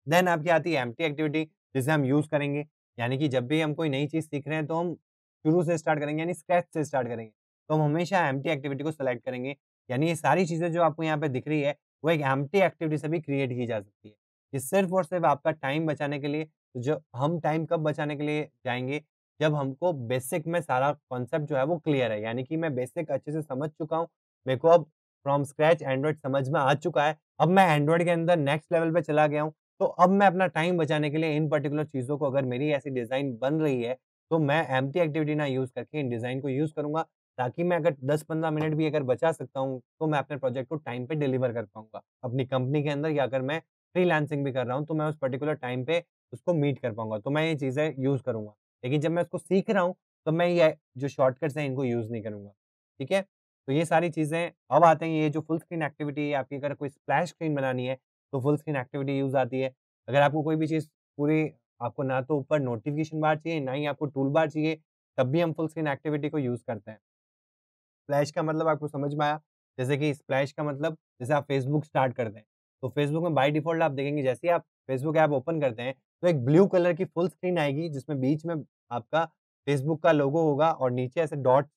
देन आपकी आती है एम्प्टी एक्टिविटी जिसे हम यूज़ करेंगे। यानी कि जब भी हम कोई नई चीज़ सीख रहे हैं तो हम शुरू से स्टार्ट करेंगे यानी स्क्रैच से स्टार्ट करेंगे। तो हम हमेशा एम्प्टी एक्टिविटी को सेलेक्ट करेंगे। यानी ये सारी चीज़ें जो आपको यहाँ पे दिख रही है, वो एक एम्प्टी एक्टिविटी से भी क्रिएट की जा सकती है। ये सिर्फ़ और सिर्फ़ आपका टाइम बचाने के लिए जो हम टाइम कब बचाने के लिए जाएँगे, जब हमको बेसिक में सारा कॉन्सेप्ट जो है वो क्लियर है। यानी कि मैं बेसिक अच्छे से समझ चुका हूँ। मेरे को अब फ्रॉम स्क्रैच एंड्रॉइड समझ में आ चुका है। अब मैं एंड्रॉइड के अंदर नेक्स्ट लेवल पे चला गया हूँ। तो अब मैं अपना टाइम बचाने के लिए इन पर्टिकुलर चीज़ों को अगर मेरी ऐसी डिज़ाइन बन रही है, तो मैं एम्प्टी एक्टिविटी ना यूज़ करके इन डिज़ाइन को यूज़ करूँगा, ताकि मैं अगर 10-15 मिनट भी अगर बचा सकता हूँ, तो मैं अपने प्रोजेक्ट को टाइम पे डिलीवर कर पाऊँगा। अपनी कंपनी के अंदर या अगर मैं फ्रीलांसिंग भी कर रहा हूँ, तो मैं उस पर्टिकुलर टाइम पे उसको मीट कर पाऊँगा। तो मैं ये चीज़ें यूज़ करूँगा। लेकिन जब मैं उसको सीख रहा हूँ, तो मैं ये जो शॉर्टकट्स हैं, इनको यूज़ नहीं करूँगा। ठीक है? तो ये सारी चीज़ें अब आते हैं ये जो फुल स्क्रीन एक्टिविटी है, आपकी अगर कोई स्प्लैश स्क्रीन बनानी है, तो फुल स्क्रीन एक्टिविटी यूज़ आती है। अगर आपको कोई भी चीज़ पूरी आपको ना तो ऊपर नोटिफ़िकेशन बार चाहिए, ना ही आपको टूल बार चाहिए, तब भी हम फुल स्क्रीन एक्टिविटी को यूज़ करते हैं। स्प्लैश का मतलब आपको समझ में आया? जैसे कि स्प्लैश का मतलब जैसे आप फ़ेसबुक स्टार्ट करते हैं, तो फ़ेसबुक में बाय डिफ़ॉल्ट आप देखेंगे जैसे ही आप फ़ेसबुक ऐप ओपन करते हैं, तो एक ब्लू कलर की फुल स्क्रीन आएगी जिसमें बीच में आपका फ़ेसबुक का लोगो होगा और नीचे ऐसे डॉट्स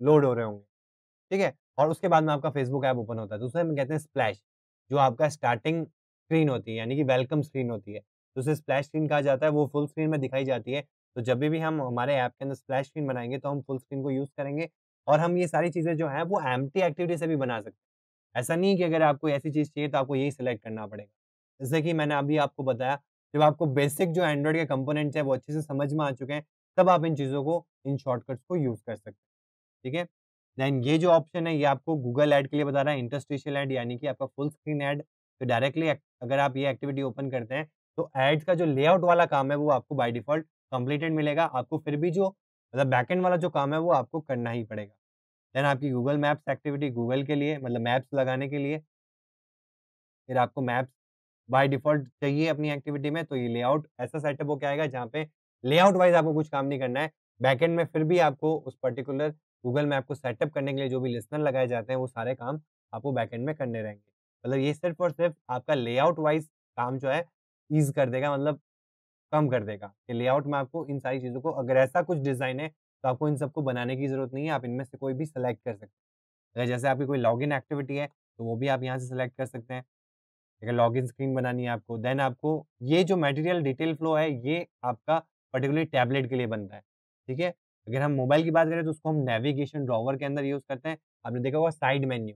लोड हो रहे होंगे। ठीक है? और उसके बाद में आपका फ़ेसबुक ऐप ओपन होता है, तो उसे हम कहते हैं स्प्लैश, जो आपका स्टार्टिंग स्क्रीन होती है, यानी कि वेलकम स्क्रीन होती है। तो उसे स्प्लैश स्क्रीन कहा जाता है, वो फुल स्क्रीन में दिखाई जाती है। तो जब भी हम हमारे ऐप के अंदर स्प्लैश स्क्रीन बनाएँगे, तो हम फुल स्क्रीन को यूज़ करेंगे और हम ये सारी चीज़ें जो हैं, वो एम्प्टी एक्टिविटी से भी बना सकते हैं। ऐसा नहीं है कि अगर आपको ऐसी चीज़ चाहिए, तो आपको यही सिलेक्ट करना पड़ेगा। जैसे कि मैंने अभी आपको बताया, जब आपको बेसिक जो एंड्रॉइड के कंपोनेंट्स हैं, वो अच्छे से समझ में आ चुके हैं, तब आप इन चीज़ों को, इन शॉर्टकट्स को यूज़ कर सकते हैं। ठीक है? देन ये जो ऑप्शन है ये आपको गूगल ऐड के लिए बता रहा है इंटरस्टिशियल ऐड यानी कि आपका फुल स्क्रीन ऐड तो डायरेक्टली अगर आप ये एक्टिविटी ओपन करते हैं तो ऐड्स का जो लेआउट वाला काम है वो आपको बाय डिफ़ॉल्ट कंप्लीटेड मिलेगा। आपको फिर भी जो मतलब बैकएंड वाला जो काम है वो आपको करना ही पड़ेगा। देन आपकी गूगल मैप्स एक्टिविटी गूगल के लिए मतलब मैप्स लगाने के लिए फिर आपको मैप्स बाय डिफ़ॉल्ट चाहिए अपनी एक्टिविटी में, तो ये लेआउट ऐसा सेटअप होके आएगा जहाँ पे लेआउट वाइज़ आपको कुछ काम नहीं करना है। बैकएंड में फिर भी आपको उस पर्टिकुलर गूगल मैप को सेटअप करने के लिए जो भी लिस्टनर लगाए जाते हैं, वो सारे काम आपको बैकएंड में करने रहेंगे। मतलब ये सिर्फ़ और सिर्फ़ आपका लेआउट वाइज़ काम जो है ईज़ कर देगा मतलब कम कर देगा, कि लेआउट में आपको इन सारी चीज़ों को अगर ऐसा कुछ डिज़ाइन है, तो आपको इन सबको बनाने की ज़रूरत नहीं है, आप इनमें से कोई भी सेलेक्ट कर सकते हैं। अगर जैसे आपकी कोई लॉगिन एक्टिविटी है, तो वो भी आप यहाँ से सेलेक्ट कर सकते हैं। अगर लॉगिन स्क्रीन बनानी है आपको, देन आपको ये जो मटेरियल डिटेल फ्लो है, ये आपका पर्टिकुलरली टैबलेट के लिए बनता है, ठीक है? अगर हम मोबाइल की बात करें तो उसको हम नेविगेशन ड्रॉवर के अंदर यूज़ करते हैं। आपने देखा होगा साइड मेन्यू,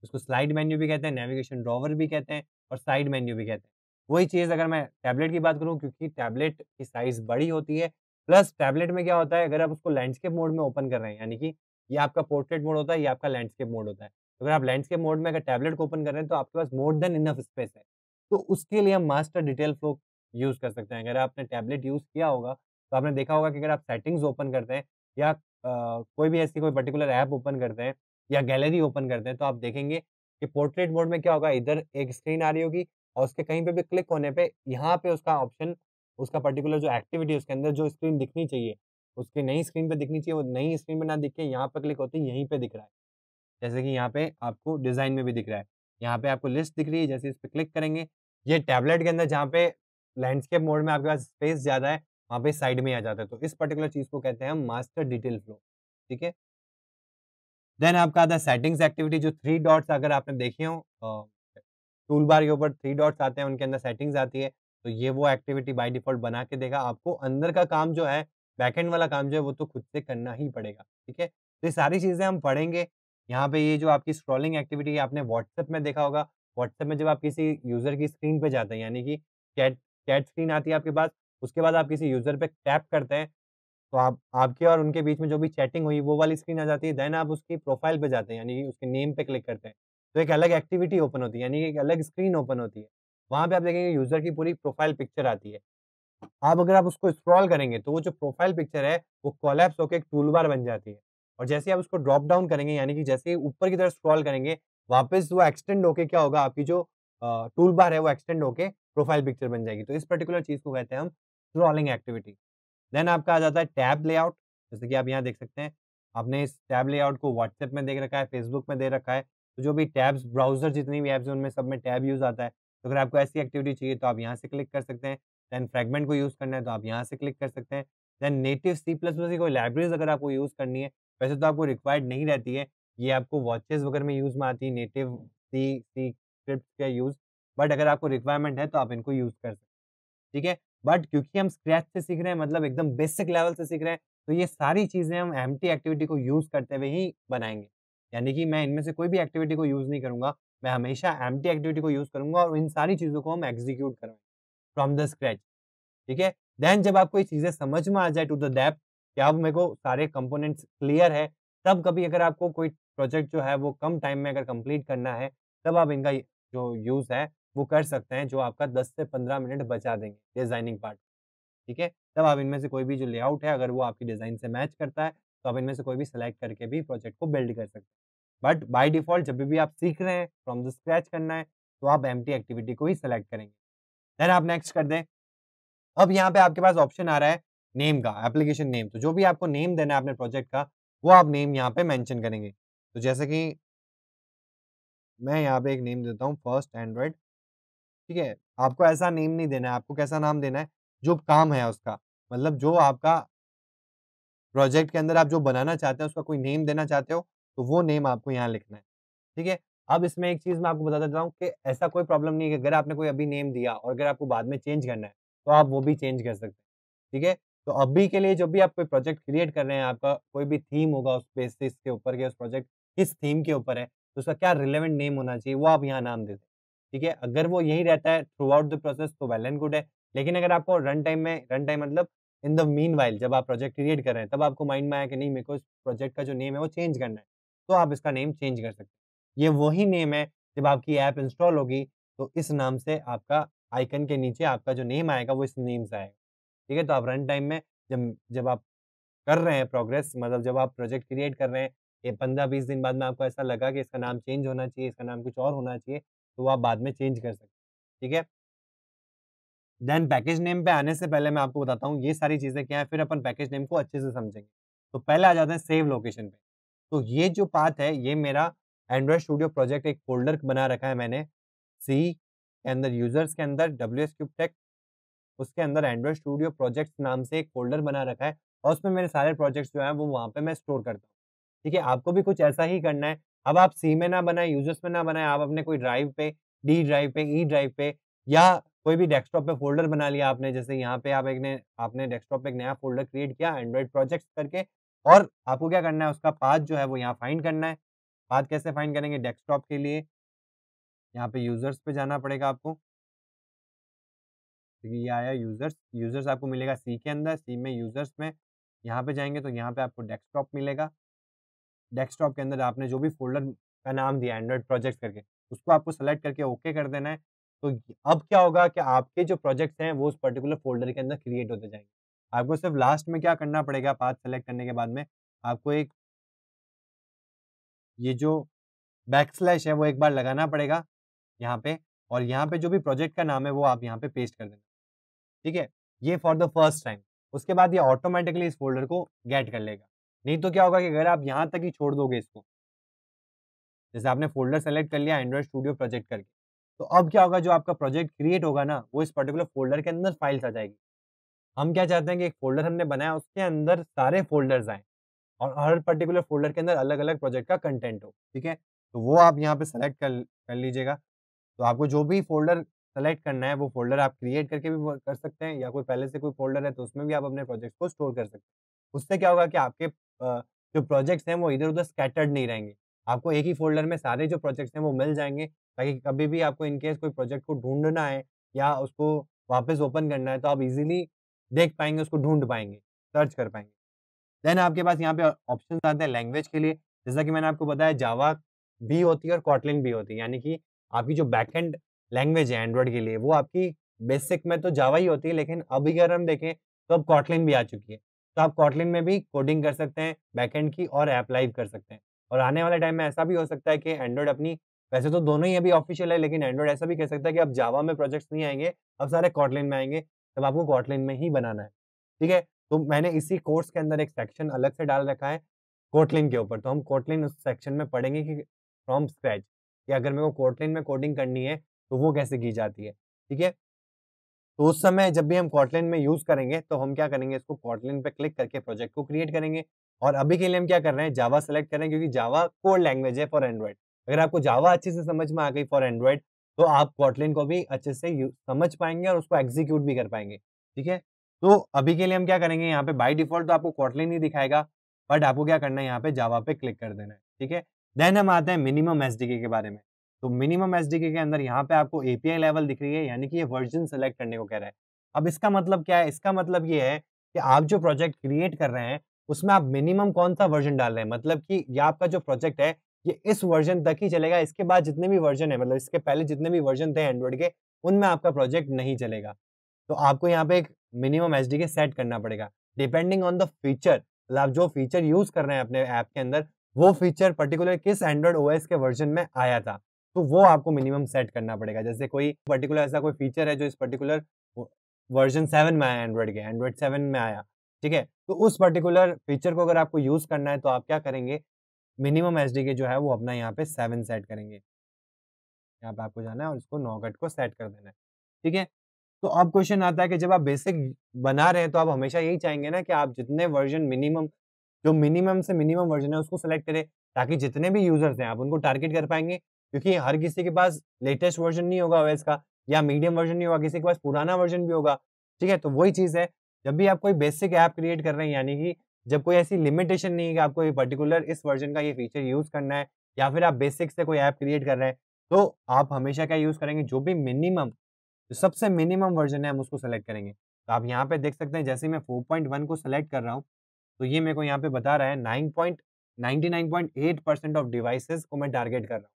उसको स्लाइड मेन्यू भी कहते हैं, नेविगेशन ड्रॉवर भी कहते हैं और साइड मेन्यू भी कहते हैं। वही चीज़ अगर मैं टैबलेट की बात करूँ क्योंकि टैबलेट की साइज़ बड़ी होती है, प्लस टैबलेट में क्या होता है अगर आप उसको लैंडस्केप मोड में ओपन कर रहे हैं, यानी कि ये आपका पोर्ट्रेट मोड होता है, ये आपका लैंडस्केप मोड होता है। तो अगर आप लैंडस्केप मोड में अगर टैबलेट को ओपन कर रहे हैं, तो आपके पास मोर देन इनफ स्पेस है। तो उसके लिए हम मास्टर डिटेल फ्लो यूज़ कर सकते हैं। अगर आपने टैबलेट यूज़ किया होगा, तो आपने देखा होगा कि अगर आप सेटिंग्स ओपन करते हैं या कोई भी ऐसी कोई पर्टिकुलर ऐप ओपन करते हैं या गैलरी ओपन करते हैं, तो आप देखेंगे कि पोर्ट्रेट मोड में क्या होगा, इधर एक स्क्रीन आ रही होगी और उसके कहीं पे भी क्लिक होने पे यहाँ पे उसका ऑप्शन, उसका पर्टिकुलर जो एक्टिविटी है उसके अंदर जो स्क्रीन दिखनी चाहिए, उसकी नई स्क्रीन पे दिखनी चाहिए, वो नई स्क्रीन पे ना दिख के यहाँ पे क्लिक होते ही यहीं पे दिख रहा है। जैसे कि यहाँ पे आपको डिज़ाइन में भी दिख रहा है। यहाँ पे आपको लिस्ट दिख रही है, जैसे इस पे क्लिक करेंगे, ये टैबलेट के अंदर जहाँ पे लैंडस्केप मोड में आपके पास स्पेस ज़्यादा है, वहाँ पे साइड में ही आ जाता है। तो इस पर्टिकुलर चीज़ को कहते हैं हम मास्टर डिटेल फ्लो, ठीक है? देन आपका आता है सेटिंग्स एक्टिविटी जो 3 डॉट्स अगर आपने देखे हो टूल बार के ऊपर 3 डॉट्स आते हैं, उनके अंदर सेटिंग्स आती है, तो ये वो एक्टिविटी बाय डिफ़ॉल्ट बना के देगा। आपको अंदर का काम जो है, बैकएंड वाला काम जो है, वो तो खुद से करना ही पड़ेगा, ठीक है? तो ये सारी चीज़ें हम पढ़ेंगे। यहाँ पे ये जो आपकी स्क्रॉलिंग एक्टिविटी है, आपने व्हाट्सएप में देखा होगा, व्हाट्सएप में जब आप किसी यूज़र की स्क्रीन पे जाते हैं, यानी कि चैट चैट स्क्रीन आती है आपके पास, उसके बाद आप किसी यूज़र पे टैप करते हैं, तो आप आपके और उनके बीच में जो भी चैटिंग हुई, वो वाली स्क्रीन आ जाती है। देन आप उसकी प्रोफ़ाइल पे जाते हैं, यानी कि उसके नेम पे क्लिक करते हैं। तो एक अलग एक्टिविटी ओपन होती है, यानी कि एक अलग स्क्रीन ओपन होती है। वहाँ पे आप देखेंगे यूज़र की पूरी प्रोफ़ाइल पिक्चर आती है। अब अगर आप उसको स्क्रॉल करेंगे, तो वो जो प्रोफ़ाइल पिक्चर है, वो कोलैप्स होके एक टूलबार बन जाती है। और जैसे ही आप उसको ड्रॉप डाउन करेंगे, यानी कि जैसे ही ऊपर की तरफ स्क्रॉल करेंगे, वापस वो एक्सटेंड होके क्या होगा, आपकी जो टूलबार है, वो एक्सटेंड होके प्रोफ़ाइल पिक्चर बन जाएगी। तो इस पर्टिकुलर चीज़ को कहते हैं हम स्क्रॉलिंग एक्टिविटी। देन आपका आ जाता है टैब लेआउट, जैसे कि आप यहाँ देख सकते हैं, आपने इस टैब लेआउट को व्हाट्सएप में देख रखा है, फेसबुक में दे रखा है, तो जो भी टैब्स ब्राउज़र जितनी भी ऐप्स हैं, उनमें सब में टैब यूज़ आता है। तो अगर आपको ऐसी एक्टिविटी चाहिए, तो आप यहाँ से क्लिक कर सकते हैं। देन फ्रैगमेंट को यूज़ करना है, तो आप यहाँ से क्लिक कर सकते हैं। Then native C plus plus की कोई लाइब्रेरीज़ अगर आपको यूज़ करनी है, वैसे तो आपको रिक्वायर्ड नहीं रहती है, ये आपको वॉचेज़ वगैरह में यूज़ में आती है, नेटिव सी स्क्रिप्ट का यूज़, बट अगर आपको रिक्वायरमेंट है, तो आप इनको यूज़ कर सकते हैं। ठीक है? बट क्योंकि हम स्क्रैच से सीख रहे हैं, मतलब एकदम बेसिक लेवल से सीख रहे हैं, तो ये सारी चीज़ें हम एम्प्टी एक्टिविटी को यूज़ करते हुए ही बनाएँगे। यानी कि मैं इनमें से कोई भी एक्टिविटी को यूज़ नहीं करूँगा, मैं हमेशा एम्प्टी एक्टिविटी को यूज़ करूँगा और इन सारी चीज़ों को हम एग्ज़ीक्यूट करेंगे फ्रॉम द स्क्रैच, ठीक है? देन जब आपको ये चीज़ें समझ में आ जाए टू द डेप्थ कि अब मेरे को सारे कंपोनेंट्स क्लियर है, तब कभी अगर आपको कोई प्रोजेक्ट जो है वो कम टाइम में अगर कंप्लीट करना है, तब आप इनका जो यूज़ है, वो कर सकते हैं, जो आपका 10 से 15 मिनट बचा देंगे डिज़ाइनिंग पार्ट। ठीक है? तब आप इनमें से कोई भी जो लेआउट है, अगर वो आपकी डिज़ाइन से मैच करता है, तो आप इनमें से कोई भी सेलेक्ट करके भी प्रोजेक्ट को बिल्ड कर सकते हैं। बट बाय डिफ़ॉल्ट जब भी आप सीख रहे हैं, फ्रॉम द स्क्रैच करना है, तो आप एम्प्टी एक्टिविटी को ही सेलेक्ट करेंगे। देन आप नेक्स्ट कर दें, अब यहाँ पे आपके पास ऑप्शन आ रहा है नेम का, एप्लीकेशन नेम। तो जो भी आपको नेम देना है अपने प्रोजेक्ट का, वो आप नेम यहाँ पे मेंशन करेंगे। तो जैसे कि मैं यहाँ पे एक नेम देता हूँ फर्स्ट एंड्रॉइड, ठीक है? आपको ऐसा नेम नहीं देना है, आपको कैसा नाम देना है, जो काम है उसका। मतलब जो आपका प्रोजेक्ट के अंदर आप जो बनाना चाहते हैं, उसका कोई नेम देना चाहते हो, तो वो नेम आपको यहाँ लिखना है, ठीक है? अब इसमें एक चीज़ मैं आपको बता देता हूँ कि ऐसा कोई प्रॉब्लम नहीं है कि अगर आपने कोई अभी नेम दिया और अगर आपको बाद में चेंज करना है, तो आप वो भी चेंज कर सकते हैं, ठीक है? तो अभी के लिए जब भी आप कोई प्रोजेक्ट क्रिएट कर रहे हैं, आपका कोई भी थीम होगा उस बेसिस के ऊपर कि उस प्रोजेक्ट किस थीम के ऊपर है, तो उसका क्या रिलेवेंट नेम होना चाहिए, वो आप यहाँ नाम दे दें, ठीक है? अगर वो यही रहता है थ्रू आउट द प्रोसेस तो वेल एंड गुड है, लेकिन अगर आपको रन टाइम मतलब इन द मीनव्हाइल जब आप प्रोजेक्ट क्रिएट कर रहे हैं, तब आपको माइंड में आया कि नहीं मेरे को इस प्रोजेक्ट का जो नेम है वो चेंज करना है, तो आप इसका नेम चेंज कर सकते हैं। ये वही नेम है जब आपकी ऐप इंस्टॉल होगी, तो इस नाम से आपका आइकन के नीचे आपका जो नेम आएगा वो इस नेम से आएगा। ठीक है? तो आप रन टाइम में जब जब आप कर रहे हैं प्रोग्रेस मतलब जब आप प्रोजेक्ट क्रिएट कर रहे हैं, ये 15-20 दिन बाद में आपको ऐसा लगा कि इसका नाम चेंज होना चाहिए, इसका नाम कुछ और होना चाहिए, तो वो आप बाद में चेंज कर सकते हैं। ठीक है? देन पैकेज नेम पे आने से पहले मैं आपको बताता हूँ ये सारी चीज़ें क्या हैं, फिर अपन पैकेज नेम को अच्छे से समझेंगे। तो पहले आ जाते हैं सेव लोकेशन पे। तो ये जो पाथ है, ये मेरा एंड्रॉइड स्टूडियो प्रोजेक्ट एक फ़ोल्डर बना रखा है मैंने, सी के अंदर यूज़र्स के अंदर WS क्यूब टेक, उसके अंदर एंड्रॉइड स्टूडियो प्रोजेक्ट्स नाम से एक फ़ोल्डर बना रखा है और उसमें मेरे सारे प्रोजेक्ट्स जो हैं वो वहाँ पे मैं स्टोर करता हूँ। ठीक है? आपको भी कुछ ऐसा ही करना है। अब आप सी में ना बनाएँ, यूज़र्स में ना बनाएँ, आप अपने कोई ड्राइव पे, डी ड्राइव पे, ई ड्राइव पे या कोई भी डेस्कटॉप पे फ़ोल्डर बना लिया आपने, जैसे यहाँ पे आपने डेस्कटॉप पे एक नया फ़ोल्डर क्रिएट किया एंड्रॉइड प्रोजेक्ट्स करके और आपको क्या करना है उसका पाथ जो है वो यहाँ फाइंड करना है। पाथ कैसे फाइंड करेंगे डेस्कटॉप के लिए? यहाँ पे यूज़र्स पे जाना पड़ेगा आपको। देखिए ये आया यूज़र्स, यूज़र्स आपको मिलेगा सी के अंदर, सी में यूज़र्स में, यहाँ पे जाएँगे तो यहाँ पे आपको डेस्कटॉप मिलेगा। डेस्कटॉप के अंदर आपने जो भी फ़ोल्डर का नाम दिया एंड्रॉइड प्रोजेक्ट्स करके, उसको आपको सेलेक्ट करके ओके कर देना है। तो अब क्या होगा कि आपके जो प्रोजेक्ट्स हैं वो उस पर्टिकुलर फ़ोल्डर के अंदर क्रिएट होते जाएँगे। आपको सिर्फ़ लास्ट में क्या करना पड़ेगा पाथ सेलेक्ट करने के बाद में, आपको एक ये जो बैकस्लैश है वो एक बार लगाना पड़ेगा यहाँ पे और यहाँ पे जो भी प्रोजेक्ट का नाम है वो आप यहाँ पे पेस्ट कर देना। ठीक है? ये फॉर द फर्स्ट टाइम। उसके बाद ये ऑटोमैटिकली इस फ़ोल्डर को गेट कर लेगा। नहीं तो क्या होगा कि अगर आप यहाँ तक ही छोड़ दोगे इसको, जैसे आपने फ़ोल्डर सेलेक्ट कर लिया एंड्रॉइड स्टूडियो प्रोजेक्ट करके, तो अब क्या होगा जो आपका प्रोजेक्ट क्रिएट होगा ना, वो इस पर्टिकुलर फ़ोल्डर के अंदर फाइल्स आ जाएगी। हम क्या चाहते हैं कि एक फ़ोल्डर हमने बनाया उसके अंदर सारे फ़ोल्डर्स आएँ और हर पर्टिकुलर फ़ोल्डर के अंदर अलग-अलग प्रोजेक्ट का कंटेंट हो, ठीक है? तो वो आप यहाँ पे सेलेक्ट कर लीजिएगा। तो आपको जो भी फ़ोल्डर सेलेक्ट करना है, वो फ़ोल्डर आप क्रिएट करके भी वो कर सकते हैं या कोई पहले से कोई फ़ोल्डर है, तो उसमें भी आप अपने प्रोजेक्ट्स को स्टोर कर सकते हैं। उससे क्या होगा कि आपके जो प्रोजेक्ट्स हैं, वो इधर-उधर स्कैटर्ड नहीं रहेंगे। आपको एक ही फ़ोल्डर में सारे जो प्रोजेक्ट्स हैं, वो मिल जाएँगे ताकि कभी भी आपको इन केस कोई प्रोजेक्ट को ढूँढना है या उसको वापस ओपन करना है, तो आप इज़िली देख पाएँगे, उसको ढूँढ पाएँगे, सर्च कर पाएँगे। देन आपके पास यहाँ पे ऑप्शंस आते हैं लैंग्वेज के लिए, जैसा कि मैंने आपको बताया जावा भी होती है और कोटलिन भी होती है, यानी कि आपकी जो बैकएंड लैंग्वेज है एंड्रॉइड के लिए, वो आपकी बेसिक में तो जावा ही होती है, लेकिन अभी अगर हम देखें, तो अब कोटलिन भी आ चुकी है। तो आप कोटलिन में भी कोडिंग कर सकते हैं बैकएंड की और ऐप लाइव कर सकते हैं। और आने वाले टाइम में ऐसा भी हो सकता है कि एंड्रॉइड अपनी वैसे तो दोनों ही अभी ऑफ़िशियल है, लेकिन एंड्रॉइड ऐसा भी कह सकता है कि अब जावा में प्रोजेक्ट्स नहीं आएँगे, अब सारे कोटलिन में आएँगे, तब आपको कोटलिन में ही बनाना है। ठीक है? तो मैंने इसी कोर्स के अंदर एक सेक्शन अलग से डाल रखा है कोटलिन के ऊपर, तो हम कोटलिन उस सेक्शन में पढ़ेंगे कि फ्रॉम स्क्रैच कि अगर मेरे को कोटलिन में कोडिंग करनी है, तो वो कैसे की जाती है, ठीक है? तो उस समय जब भी हम कोटलिन में यूज़ करेंगे, तो हम क्या करेंगे इसको कोटलिन पे क्लिक करके प्रोजेक्ट को क्रिएट करेंगे और अभी के लिए हम क्या कर रहे हैं जावा सेलेक्ट कर रहे हैं क्योंकि जावा कोर लैंग्वेज है फॉर एंड्रॉइड। अगर आपको जावा अच्छे से समझ में आ गई फॉर एंड्रॉइड, तो आप कोटलिन को भी अच्छे से समझ पाएँगे और उसको एग्ज़ीक्यूट भी कर पाएँगे, ठीक है? तो अभी के लिए हम क्या करेंगे यहाँ पे बाय डिफ़ॉल्ट तो आपको कोटलिन ही दिखाएगा, बट आपको क्या करना है यहाँ पे जावा पे क्लिक कर देना है, ठीक है? देन हम आते हैं मिनिमम एसडीके के बारे में। तो मिनिमम एसडीके के अंदर यहाँ पे आपको एपीआई लेवल दिख रही है, यानी कि ये वर्ज़न सेलेक्ट करने को कह रहा है। अब इसका मतलब क्या है? इसका मतलब ये है कि आप जो प्रोजेक्ट क्रिएट कर रहे हैं, उसमें आप मिनिमम कौन-सा वर्ज़न डाल रहे हैं। मतलब कि ये आपका जो प्रोजेक्ट है, ये इस वर्ज़न तक ही चलेगा, इसके बाद जितने भी वर्ज़न है, मतलब इसके पहले जितने भी वर्ज़न थे एंड्रॉइड के, उनमें आपका प्रोजेक्ट नहीं चलेगा। तो आपको यहाँ पे एक मिनिमम एसडीके सेट करना पड़ेगा। डिपेंडिंग ऑन द फीचर, मतलब आप जो फीचर यूज़ कर रहे हैं अपने ऐप के अंदर, वो फीचर पर्टिकुलर किस एंड्रॉइड ओएस के वर्ज़न में आया था, तो वो आपको मिनिमम सेट करना पड़ेगा। जैसे कोई पर्टिकुलर ऐसा कोई फीचर है जो इस पर्टिकुलर वर्ज़न 7 में आया एंड्रॉइड के, एंड्रॉइड 7 में आया, ठीक है? तो उस पर्टिकुलर फीचर को अगर आपको यूज़ करना है, तो आप क्या करेंगे, मिनिमम एसडीके जो है वो अपना यहाँ पे 7 सेट करेंगे। यहाँ पे आपको जाना है और इसको नौगढ़ को सेट कर देना है, ठीक है? तो अब क्वेश्चन आता है कि जब आप बेसिक बना रहे हैं, तो आप हमेशा यही चाहेंगे ना कि आप जितने वर्ज़न मिनिमम जो मिनिमम से मिनिमम वर्ज़न है, उसको सेलेक्ट करें, ताकि जितने भी यूज़र्स हैं, आप उनको टारगेट कर पाएँगे। क्योंकि हर किसी के पास लेटेस्ट वर्ज़न नहीं होगा ओएस का या मीडियम वर्ज़न नहीं होगा, किसी के पास पुराना वर्ज़न भी होगा, ठीक है? तो वही चीज़ है, जब भी आप कोई बेसिक ऐप क्रिएट कर रहे हैं, यानी कि जब कोई ऐसी लिमिटेशन नहीं है कि आपको ये पर्टिकुलर इस वर्ज़न का ये फीचर यूज़ करना है या फिर आप बेसिक से कोई ऐप क्रिएट कर रहे हैं, तो आप हमेशा क्या यूज़ करेंगे, जो भी मिनिमम जो सबसे मिनिमम वर्ज़न है हम उसको सेलेक्ट करेंगे। तो आप यहाँ पे देख सकते हैं जैसे ही मैं 4.1 को सेलेक्ट कर रहा हूँ, तो ये मेरे को यहाँ पे बता रहा है 99.8% ऑफ डिवाइसेज़ को मैं टारगेट कर रहा हूँ।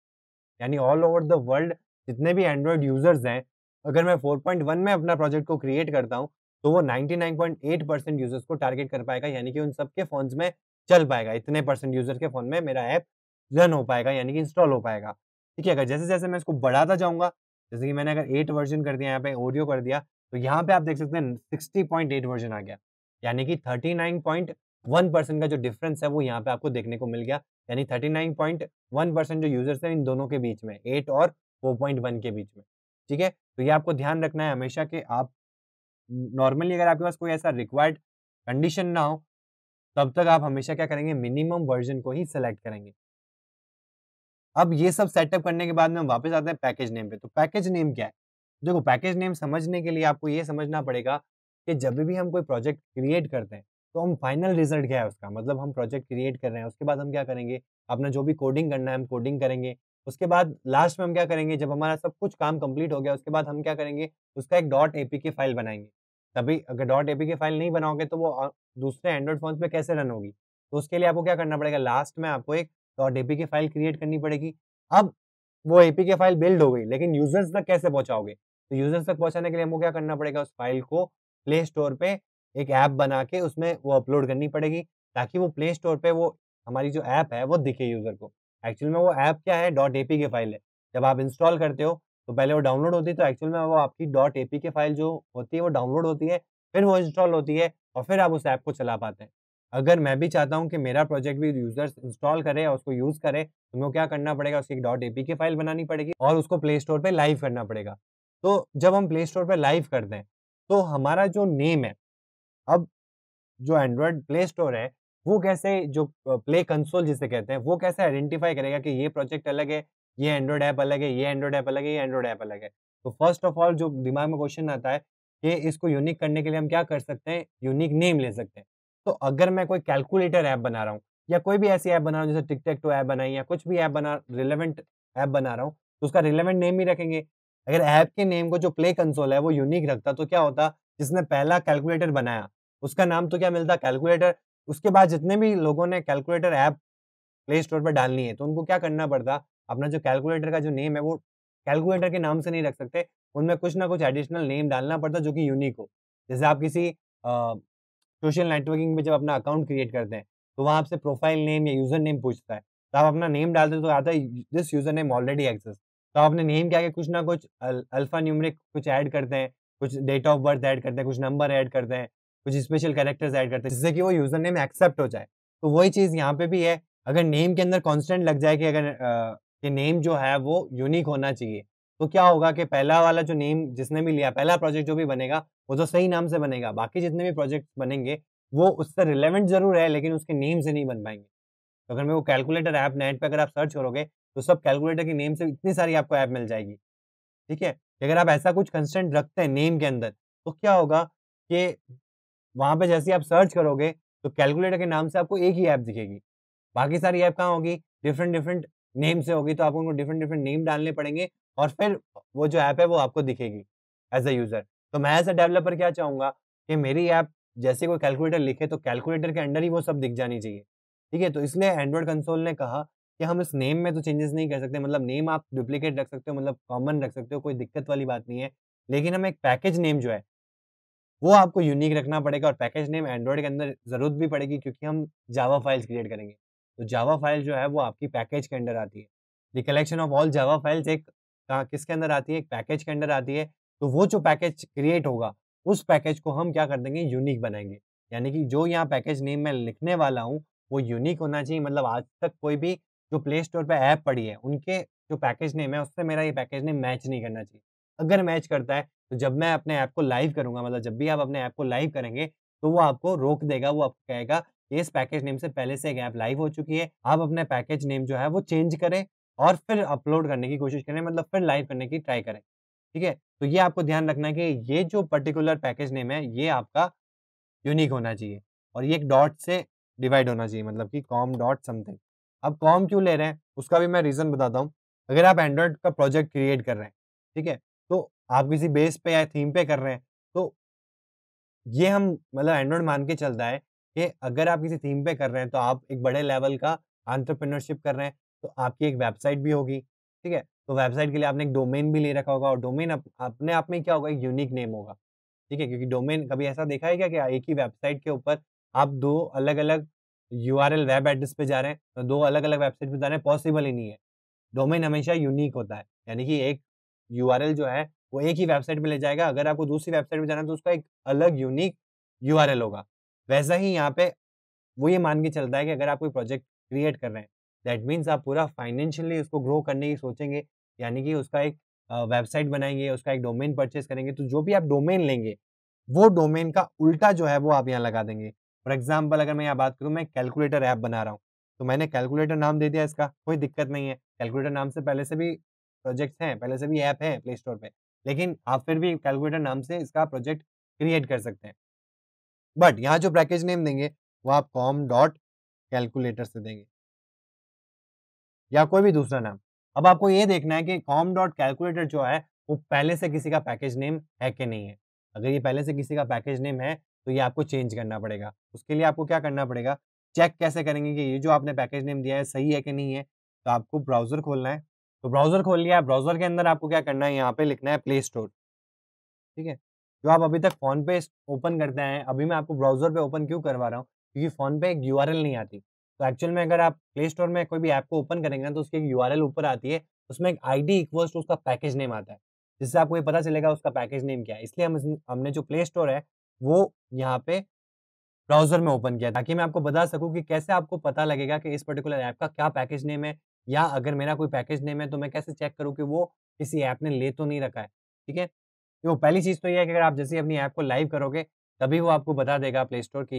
यानी ऑल ओवर द वर्ल्ड जितने भी एंड्रॉइड यूज़र्स हैं, अगर मैं 4.1 में अपना प्रोजेक्ट को क्रिएट करता हूँ, तो वो 99.8% यूज़र्स को टारगेट कर पाएगा, यानी कि उन सबके फ़ोन्स में चल पाएगा। इतने परसेंट यूज़र के फ़ोन में मेरा ऐप रन हो पाएगा, यानी कि इंस्टॉल हो पाएगा। ठीक है? अगर जैसे-जैसे मैं इसको बढ़ाता जाऊँगा, जैसे कि मैंने अगर 8 वर्ज़न कर दिया यहाँ पे ओरियो कर दिया, तो यहाँ पे आप देख सकते हैं 60.8 वर्ज़न आ गया। यानी कि 39.1% का जो डिफ़रेंस है वो यहाँ पे आपको देखने को मिल गया। यानी 39.1% जो यूज़र्स हैं इन दोनों के बीच में, 8 और 4.1 के बीच में, ठीक है? तो ये आपको ध्यान रखना है हमेशा कि आप नॉर्मली अगर आपके पास कोई ऐसा रिक्वायर्ड कंडीशन ना हो, तब तक आप हमेशा क्या करेंगे मिनिमम वर्ज़न को ही सेलेक्ट करेंगे। अब ये सब सेटअप करने के बाद में हम वापस आते हैं पैकेज नेम पे। तो पैकेज नेम क्या है? देखो पैकेज नेम समझने के लिए आपको ये समझना पड़ेगा कि जब भी हम कोई प्रोजेक्ट क्रिएट करते हैं, तो हम फाइनल रिज़ल्ट क्या है उसका? मतलब हम प्रोजेक्ट क्रिएट कर रहे हैं, उसके बाद हम क्या करेंगे? अपना जो भी कोडिंग करना है हम कोडिंग करेंगे। उसके बाद लास्ट में हम क्या करेंगे? जब हमारा सब कुछ काम कंप्लीट हो गया, उसके बाद हम क्या करेंगे? उसका एक डॉट एपीके फाइल बनाएँगे। तभी अगर डॉट एपीके फाइल नहीं बनाओगे तो वो दूसरे एंड्रॉइड फ़ोन्स पे कैसे रन होगी? तो उसके लिए आपको क्या करना पड़ेगा? लास्ट में आपको एक डॉट एपीके फाइल क्रिएट करनी पड़ेगी। अब वो एपीके फाइल बिल्ड हो गई, लेकिन यूज़र्स तक कैसे पहुँचाओगे? तो यूज़र्स तक पहुँचाने के लिए हमको क्या करना पड़ेगा? उस फाइल को प्ले स्टोर पे एक ऐप बना के उसमें वो अपलोड करनी पड़ेगी, ताकि वो प्ले स्टोर पे वो हमारी जो ऐप है, वो दिखे यूज़र को। एक्चुअल में वो ऐप क्या है? डॉट एपीके फाइल है। जब आप इंस्टॉल करते हो, तो पहले वो डाउनलोड होती है, तो एक्चुअल में वो आपकी डॉट एपीके फाइल जो होती है, वो डाउनलोड होती है, फिर वो इंस्टॉल होती है और फिर आप उस ऐप को चला पाते हैं। अगर मैं भी चाहता हूँ कि मेरा प्रोजेक्ट भी यूज़र्स इंस्टॉल करें और उसको यूज़ करें, तो मेरे को क्या करना पड़ेगा? उसकी एक डॉट एपीके फाइल बनानी पड़ेगी और उसको प्ले स्टोर पे लाइव करना पड़ेगा। तो जब हम प्ले स्टोर पे लाइव करते हैं, तो हमारा जो नेम है, अब जो एंड्रॉइड प्ले स्टोर है, वो कैसे जो प्ले कंसोल जिसे कहते हैं, वो कैसे आइडेंटिफ़ाई करेगा कि ये प्रोजेक्ट अलग है, ये एंड्रॉइड ऐप अलग है, ये एंड्रॉइड ऐप अलग है, ये एंड्रॉइड ऐप अलग है। तो फर्स्ट ऑफ ऑल जो दिमाग में क्वेश्चन आता है कि इसको यूनिक करने के लिए हम क्या कर सकते हैं? यूनिक नेम ले सकते हैं। तो अगर मैं कोई कैलकुलेटर ऐप बना रहा हूँ या कोई भी ऐसी ऐप बना रहा हूँ, जैसे टिक टैक टो ऐप बनाई या कुछ भी ऐप बना रिलेवेंट ऐप बना रहा हूँ, तो उसका रिलेवेंट नेम ही रखेंगे। अगर ऐप के नेम को जो प्ले कंसोल है वो यूनिक रखता तो क्या होता, जिसने पहला कैलकुलेटर बनाया, उसका नाम तो क्या मिलता कैलकुलेटर। उसके बाद जितने भी लोगों ने कैलकुलेटर ऐप प्ले स्टोर पे डालनी है, तो उनको क्या करना पड़ता, अपना जो कैलकुलेटर का जो नेम है वो कैलकुलेटर के नाम से नहीं रख सकते, उनमें कुछ ना कुछ एडिशनल नेम डालना पड़ता जो कि यूनिक हो। जैसे आप किसी सोशल नेटवर्किंग में जब अपना अकाउंट क्रिएट करते हैं, तो वहाँ आपसे प्रोफाइल नेम या यूज़र नेम पूछता है। तो आप अपना नेम डालते हो तो आता है this user name already exist. तो आप अपने नेम के आगे कुछ ना कुछ अल्फ़ा न्यूमेरिक कुछ ऐड करते हैं, कुछ डेट ऑफ बर्थ ऐड करते हैं, कुछ नंबर ऐड करते हैं, कुछ स्पेशल कैरेक्टर्स ऐड करते हैं, जिससे कि वो यूज़र नेम एक्सेप्ट हो जाए। तो वही चीज़ यहाँ पे भी है, अगर नेम के अंदर कांस्टेंट लग जाए कि अगर ये नेम जो है वो यूनिक होना चाहिए, तो क्या होगा कि पहला वाला जो नेम जिसने भी लिया, पहला प्रोजेक्ट जो भी बनेगा, वो तो सही नाम से बनेगा। बाकी जितने भी प्रोजेक्ट्स बनेंगे, वो उससे रिलेवेंट ज़रूर है, लेकिन उसके नेम से नहीं बन पाएँगे। तो अगर मैं वो कैलकुलेटर ऐप नेट पे अगर आप सर्च करोगे, तो सब कैलकुलेटर के नेम से इतनी सारी आपको ऐप मिल जाएगी, ठीक है? अगर आप ऐसा कुछ कंस्ट्रेंट रखते हैं नेम के अंदर, तो क्या होगा कि वहाँ पे जैसे ही आप सर्च करोगे, तो कैलकुलेटर के नाम से आपको एक ही ऐप दिखेगी। बाकी सारी ऐप कहाँ होगी? डिफरेंट-डिफरेंट नेम से होगी, तो आपको उनको डिफरेंट-डिफरेंट नेम डालने पड़ेंगे और फिर वो जो ऐप है वो आपको दिखेगी एज़ अ यूज़र। तो मैं एज़ अ डेवलपर क्या चाहूँगा कि मेरी ऐप जैसे कोई कैलकुलेटर लिखे तो कैलकुलेटर के अंडर ही वो सब दिख जानी चाहिए। ठीक है? तो इसलिए एंड्रॉइड कंसोल ने कहा कि हम इस नेम में तो चेंजेस नहीं कर सकते, मतलब नेम आप डुप्लीकेट रख सकते हो, मतलब कॉमन रख सकते हो, कोई दिक्कत वाली बात नहीं है। लेकिन हमें एक पैकेज नेम जो है वो आपको यूनिक रखना पड़ेगा और पैकेज नेम एंड्रॉइड के अंदर ज़रूरत भी पड़ेगी क्योंकि हम जावा फाइल्स क्रिएट करेंगे। तो जावा फाइल जो है वो आपकी पैकेज के अंडर आती है। The collection of all Java files एक किसके अंदर आती है? एक पैकेज के अंडर आती है। तो वो जो पैकेज क्रिएट होगा, उस पैकेज को हम क्या कर देंगे? यूनिक बनाएँगे। यानी कि जो यहाँ पैकेज नेम मैं लिखने वाला हूँ, वो यूनिक होना चाहिए, मतलब आज तक कोई भी जो प्ले स्टोर पे ऐप पड़ी है, उनके जो पैकेज नेम है, उससे मेरा ये पैकेज नेम मैच नहीं करना चाहिए। अगर मैच करता है तो जब मैं अपने ऐप को लाइव करूँगा, मतलब जब भी आप अपने ऐप को लाइव करेंगे, तो वो आपको रोक देगा, वो आपको कहेगा कि इस पैकेज नेम से पहले से एक ऐप लाइव हो चुकी है, आप अपना पैकेज नेम जो है वो चेंज करें और फिर अपलोड करने की कोशिश करें, मतलब फिर लाइव करने की ट्राई करें, ठीक है? तो ये आपको ध्यान रखना है कि ये जो पर्टिकुलर पैकेज नेम है, ये आपका यूनिक होना चाहिए और ये एक डॉट से डिवाइड होना चाहिए, मतलब कि कॉम डॉट समथिंग। अब कॉम क्यों ले रहे हैं, उसका भी मैं रीज़न बताता हूँ। अगर आप एंड्रॉइड का प्रोजेक्ट क्रिएट कर रहे हैं, ठीक है? तो आप किसी बेस पे या थीम पे कर रहे हैं, तो ये हम मतलब एंड्रॉइड मान के चलता है कि अगर आप किसी थीम पे कर रहे हैं, तो आप एक बड़े लेवल का एंटरप्रेन्योरशिप कर रहे हैं, तो आपकी एक वेबसाइट भी होगी, ठीक है? तो वेबसाइट के लिए आपने एक डोमेन भी ले रखा होगा और डोमेन अपने आप में क्या होगा, एक यूनिक नेम होगा, ठीक है? क्योंकि डोमेन कभी ऐसा देखा है क्या कि एक ही वेबसाइट के ऊपर आप 2 अलग-अलग यूआरएल वेब एड्रेस पे जा रहे हैं, तो 2 अलग-अलग वेबसाइट पे जा रहे हैं, पॉसिबल ही नहीं है। डोमेन हमेशा यूनिक होता है, यानी कि एक यूआरएल जो है, वो एक ही वेबसाइट पे ले जाएगा, अगर आपको दूसरी वेबसाइट पे जाना है, तो उसका एक अलग यूनिक यूआरएल होगा। वैसा ही यहाँ पे वो ये मान के चलता है कि अगर आप कोई प्रोजेक्ट क्रिएट कर रहे हैं, दैट मीन्स आप पूरा फाइनेंशियली उसको ग्रो करने की सोचेंगे, यानी कि उसका एक वेबसाइट बनाएँगे, उसका एक डोमेन परचेज़ करेंगे, तो जो भी आप डोमेन लेंगे, वो डोमेन का उल्टा जो है, वो आप यहाँ लगा देंगे। फॉर एग्ज़ाम्पल अगर मैं यहाँ बात करूँ, मैं कैलकुलेटर ऐप बना रहा हूँ, तो मैंने कैलकुलेटर नाम दे दिया इसका, कोई दिक्कत नहीं है। कैलकुलेटर नाम से पहले से भी प्रोजेक्ट्स हैं, पहले से भी ऐप हैं प्ले स्टोर पे, लेकिन आप फिर भी कैलकुलेटर नाम से इसका प्रोजेक्ट क्रिएट कर सकते हैं। बट यहाँ जो पैकेज नेम देंगे, वो आप कॉम डॉट कैलकुलेटर से देंगे या कोई भी दूसरा नाम। अब आपको ये देखना है कि कॉम डॉट कैलकुलेटर जो है, वो पहले से किसी का पैकेज नेम है कि नहीं है। अगर ये पहले से किसी का पैकेज नेम है, तो ये आपको चेंज करना पड़ेगा। उसके लिए आपको क्या करना पड़ेगा, चेक कैसे करेंगे कि ये जो आपने पैकेज नेम दिया है, सही है कि नहीं है? तो आपको ब्राउज़र खोलना है। तो ब्राउज़र खोल लिया, ब्राउज़र के अंदर आपको क्या करना है, यहाँ पे लिखना है प्ले स्टोर। ठीक है? जो आप अभी तक फ़ोन पे ओपन करते आए हैं, अभी मैं आपको ब्राउज़र पे ओपन क्यों करवा रहा हूँ? क्योंकि फ़ोन पे एक यूआरएल नहीं आती। तो एक्चुअल में अगर आप प्ले स्टोर में कोई भी ऐप को ओपन करेंगे ना, तो उसकी एक यूआरएल ऊपर आती है, उसमें एक आईडी इक्वल्स टू उसका पैकेज नेम आता है, जिससे आपको ये पता चलेगा उसका पैकेज नेम क्या है। इसलिए हमने जो प्ले स्टोर है, वो यहाँ पे ब्राउज़र में ओपन किया, ताकि मैं आपको बता सकूँ कि कैसे आपको पता लगेगा कि इस पर्टिकुलर ऐप का क्या पैकेज नेम है, या अगर मेरा कोई पैकेज नेम है, तो मैं कैसे चेक करूँ कि वो किसी ऐप ने ले तो नहीं रखा है। ठीक है? तो पहली चीज़ तो ये है कि अगर आप जैसे ही अपनी ऐप को लाइव करोगे, तभी वो आपको बता देगा प्ले स्टोर कि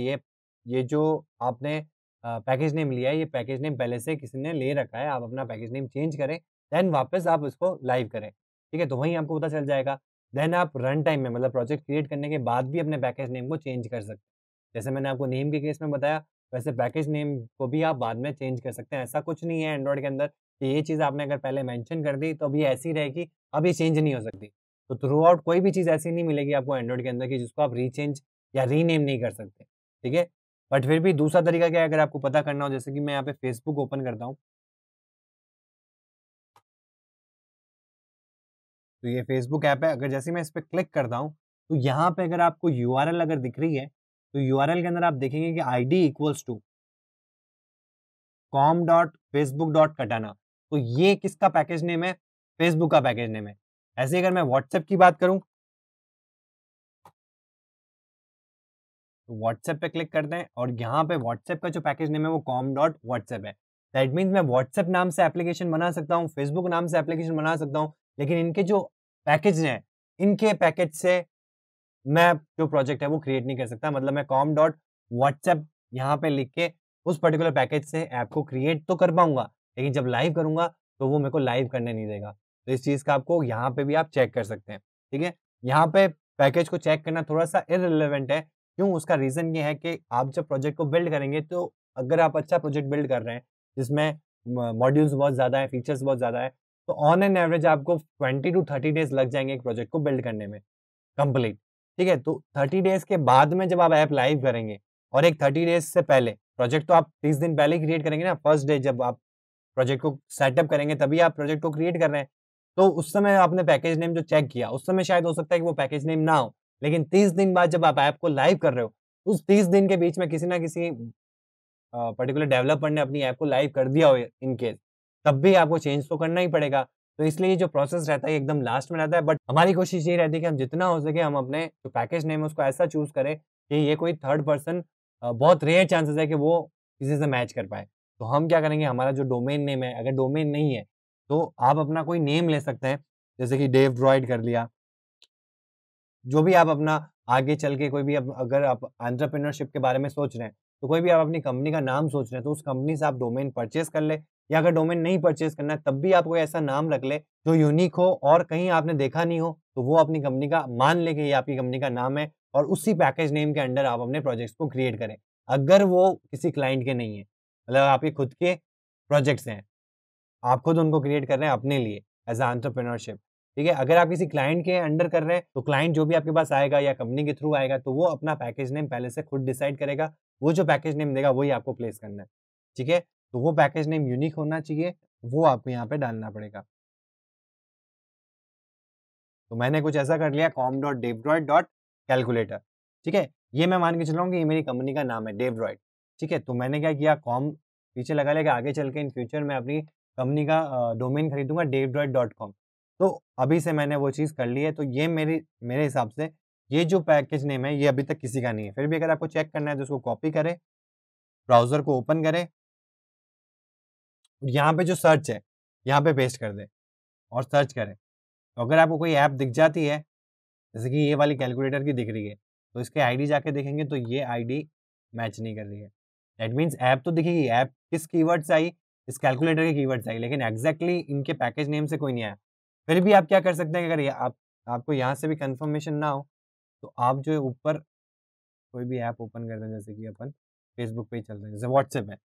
ये जो आपने पैकेज नेम लिया है, ये पैकेज नेम पहले से किसी ने ले रखा है, आप अपना पैकेज नेम चेंज करें, देन वापस आप इसको लाइव करें। ठीक है? तो वहीं आपको पता चल जाएगा। देन आप रन टाइम में, मतलब प्रोजेक्ट क्रिएट करने के बाद भी अपने पैकेज नेम को चेंज कर सकते हैं। जैसे मैंने आपको नेम के केस में बताया, वैसे पैकेज नेम को भी आप बाद में चेंज कर सकते हैं। ऐसा कुछ नहीं है एंड्रॉयड के अंदर कि ये चीज़ आपने अगर पहले मेंशन कर दी तो अब ये ऐसी रहेगी, अब ये चेंज नहीं हो सकती। तो थ्रू आउट कोई भी चीज़ ऐसी नहीं मिलेगी आपको एंड्रॉयड के अंदर कि जिसको आप रीचेंज या रीनेम नहीं कर सकते, ठीक है? बट फिर भी दूसरा तरीका क्या है अगर आपको पता करना हो, जैसे कि मैं यहाँ पे फेसबुक ओपन करता हूँ। तो ये फेसबुक ऐप है, अगर जैसे ही मैं इस पे क्लिक करता हूँ, तो यहाँ पे अगर आपको यूआरएल अगर दिख रही है, तो यूआरएल के अंदर आप देखेंगे कि आईडी इक्वल्स टू com.facebook.katana। तो ये किसका पैकेज नेम है? फेसबुक का पैकेज नेम है। ऐसे ही अगर मैं व्हाट्सएप की बात करूँ, तो व्हाट्सएप पे क्लिक करते हैं और यहाँ पे व्हाट्सएप का जो पैकेज नेम है वो com.whatsapp है। दैट मीन्स मैं व्हाट्सएप नाम से एप्लीकेशन बना सकता हूँ, फेसबुक नाम से एप्लीकेशन बना सकता हूँ, लेकिन इनके जो पैकेज हैं, इनके पैकेज से मैं जो प्रोजेक्ट है वो क्रिएट नहीं कर सकता। मतलब मैं com.whatsapp यहाँ पे लिख के उस पर्टिकुलर पैकेज से ऐप को क्रिएट तो कर पाऊँगा, लेकिन जब लाइव करूँगा तो वो मेरे को लाइव करने नहीं देगा। तो इस चीज़ का आपको यहाँ पे भी आप चेक कर सकते हैं, ठीक है? यहाँ पे पैकेज को चेक करना थोड़ा-सा इर्रेलेवेंट है। क्यों? उसका रीज़न ये है कि आप जब प्रोजेक्ट को बिल्ड करेंगे तो अगर आप अच्छा प्रोजेक्ट बिल्ड कर रहे हैं, जिसमें म मॉड्यूल्स बहुत ज़्यादा है, फीचर्स बहुत ज़्यादा है, तो ऑन एन एवरेज आपको 20 टू 30 डेज़ लग जाएँगे एक प्रोजेक्ट को बिल्ड करने में, कंप्लीट। ठीक है? तो 30 डेज़ के बाद में जब आप ऐप लाइव करेंगे और एक 30 डेज़ से पहले, प्रोजेक्ट तो आप 30 दिन पहले ही क्रिएट करेंगे ना, फर्स्ट डे जब आप प्रोजेक्ट को सेटअप करेंगे तभी आप प्रोजेक्ट को क्रिएट कर रहे हैं। तो उस समय आपने पैकेज नेम जो चेक किया, उस समय शायद हो सकता है कि वो पैकेज नेम ना हो। लेकिन 30 दिन बाद जब आप ऐप को लाइव कर रहे हो, उस 30 दिन के बीच में किसी न किसी पर्टिकुलर डेवलपर ने अपनी ऐप को लाइव कर दिया हो इन केस, तब भी आपको चेंज तो करना ही पड़ेगा। तो इसलिए ये जो प्रोसेस रहता है, ये एकदम लास्ट में रहता है, बट हमारी कोशिश ये रहती है कि हम जितना हो सके हम अपने जो पैकेज नेम है उसको ऐसा चूज़ करें कि ये कोई थर्ड पर्सन बहुत रेयर चांसेस है कि वो किसी से मैच कर पाए। तो हम क्या करेंगे, हमारा जो डोमेन नेम है, अगर डोमेन नहीं है, तो आप अपना कोई नेम ले सकते हैं, जैसे कि डेव ड्रॉइड कर लिया। जो भी आप अपना आगे चल के कोई भी अब अगर आप एंटरप्रेन्योरशिप के बारे में सोच रहे हैं, तो कोई भी आप अपनी कंपनी का नाम सोच रहे हैं, तो उस कंपनी से आप डोमेन परचेज़ कर लें, या अगर डोमेन नहीं परचेज़ करना है, तब भी आप कोई ऐसा नाम रख लें, जो यूनिक हो और कहीं आपने देखा नहीं हो, तो वो अपनी कंपनी का मान लें कि ये आपकी कंपनी का नाम है और उसी पैकेज नेम के अंडर आप अपने प्रोजेक्ट्स को क्रिएट करें। अगर वो किसी क्लाइंट के नहीं है, मतलब आपके खुद के प्रोजेक्ट्स हैं। आप खुद उनको क्रिएट कर रहे हैं अपने लिए एज़ अ एंटरप्रेन्योरशिप, ठीक है? अगर आप किसी क्लाइंट के अंडर कर रहे हैं, तो क्लाइंट जो भी आपके पास आएगा या कंपनी के थ्रू आएगा, तो वो अपना पैकेज नेम पहले से खुद डिसाइड करेगा। वो जो पैकेज नेम देगा, वही आपको प्लेस करना है, ठीक है? तो वो पैकेज नेम यूनिक होना चाहिए, वो आपको यहाँ पे डालना पड़ेगा। तो मैंने कुछ ऐसा कर लिया com.devdroid.calculator, ठीक है? ये मैं मान के चल रहा हूँ कि ये मेरी कंपनी का नाम है devdroid, ठीक है? तो मैंने क्या किया, कॉम पीछे लगा लिया कि आगे चल के इन फ्यूचर मैं अपनी कंपनी का डोमेन खरीदूँगा devdroid.com। तो अभी से मैंने वो चीज़ कर ली है, तो ये मेरे हिसाब से ये जो पैकेज नेम है, ये अभी तक किसी का नहीं है। फिर भी अगर आपको चेक करना है तो उसको कॉपी करें, ब्राउज़र को ओपन करें और यहाँ पे जो सर्च है, यहाँ पे पेस्ट कर दें और सर्च करें। तो अगर आपको कोई ऐप दिख जाती है, जैसे कि ये वाली कैलकुलेटर की दिख रही है, तो इसके आईडी जाके देखेंगे तो ये आईडी मैच नहीं कर रही है। दैट मीन्स ऐप तो दिखेगी, ऐप किस कीवर्ड से आई? इस कैलकुलेटर के कीवर्ड से आई, लेकिन एग्ज़ैक्टली इनके पैकेज नेम से कोई नहीं आया। फिर भी आप क्या कर सकते हैं, अगर ये आप आपको यहाँ से भी कन्फर्मेशन ना हो, तो आप जो है ऊपर कोई भी ऐप ओपन कर दें, जैसे कि अपन फेसबुक पे ही चलते हैं, जैसे व्हाट्सएप है।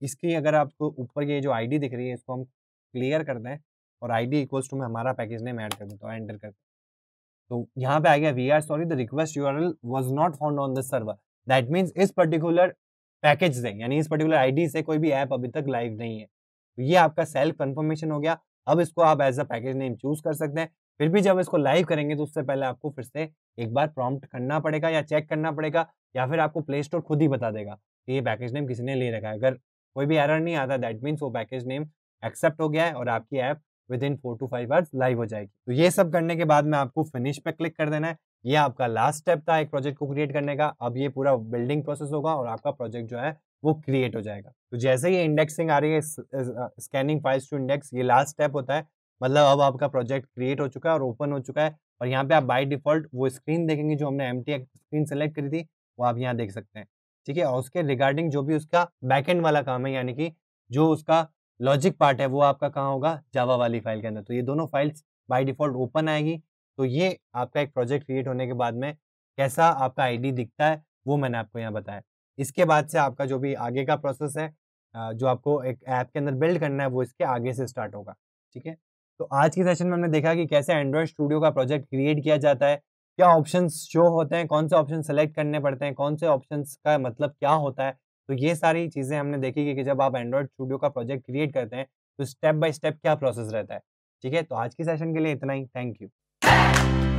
इसकी अगर आपको ऊपर ये जो आईडी दिख रही है, इसको हम क्लियर कर दें और आईडी इक्वल्स टू में हमारा पैकेज नेम ऐड कर दें, तो एंटर कर, तो यहाँ पे आ गया, we are sorry the request URL was not found on this server. That means इस पर्टिकुलर पैकेज से, यानी इस पर्टिकुलर आईडी से कोई भी ऐप अभी तक लाइव नहीं है। तो ये आपका सेल्फ कन्फर्मेशन हो गया। अब इसको आप as a package name choose कर सकते हैं। फिर भी जब इसको लाइव करेंगे तो उससे पहले आपको फिर से एक बार प्रॉम्प्ट करना पड़ेगा या चेक करना पड़ेगा, या फिर आपको प्ले स्टोर खुद ही बता देगा कि ये पैकेज नेम किसी ने ले रखा है। अगर कोई भी एरर नहीं आता, दैट मीन्स वो पैकेज नेम एक्सेप्ट हो गया है और आपकी app within 4 to 5 hours live हो जाएगी। तो ये सब करने के बाद में आपको फिनिश पे क्लिक कर देना है। ये आपका लास्ट स्टेप था एक प्रोजेक्ट को क्रिएट करने का। अब ये पूरा बिल्डिंग प्रोसेस होगा और आपका प्रोजेक्ट जो है वो क्रिएट हो जाएगा। तो जैसे ही इंडेक्सिंग आ रही है, स्कैनिंग फाइल्स टू इंडेक्स, ये लास्ट स्टेप होता है। मतलब अब आपका प्रोजेक्ट क्रिएट हो चुका है और ओपन हो चुका है, और यहाँ पे आप बाय डिफ़ॉल्ट वो स्क्रीन देखेंगे जो हमने एम्प्टी स्क्रीन सेलेक्ट करी थी, वो आप यहाँ देख सकते हैं। ठीक है? और उसके रिगार्डिंग जो भी उसका बैकएंड वाला काम है, यानी कि जो उसका लॉजिक पार्ट है, वो आपका कहाँ होगा? जावा वाली फ़ाइल के अंदर। तो ये दोनों फ़ाइल्स बाय डिफ़ॉल्ट ओपन आएगी। तो ये आपका एक प्रोजेक्ट क्रिएट होने के बाद में कैसा आपका आईडी दिखता है, वो मैंने आपको यहाँ बताया। इसके बाद से आपका जो भी आगे का प्रोसेस है जो आपको एक ऐप के अंदर बिल्ड करना है वो इसके आगे से स्टार्ट होगा, ठीक है? तो आज की सेशन में हमने देखा कि कैसे एंड्रॉइड स्टूडियो का प्रोजेक्ट क्रिएट किया जाता है, क्या ऑप्शंस शो होते हैं, कौन से ऑप्शन सेलेक्ट करने पड़ते हैं, कौन से ऑप्शंस का मतलब क्या होता है। तो ये सारी चीज़ें हमने देखी कि जब आप एंड्रॉइड स्टूडियो का प्रोजेक्ट क्रिएट करते हैं, तो स्टेप बाय स्टेप क्या प्रोसेस रहता है, ठीक है? तो आज की सेशन के लिए इतना ही। Thank you.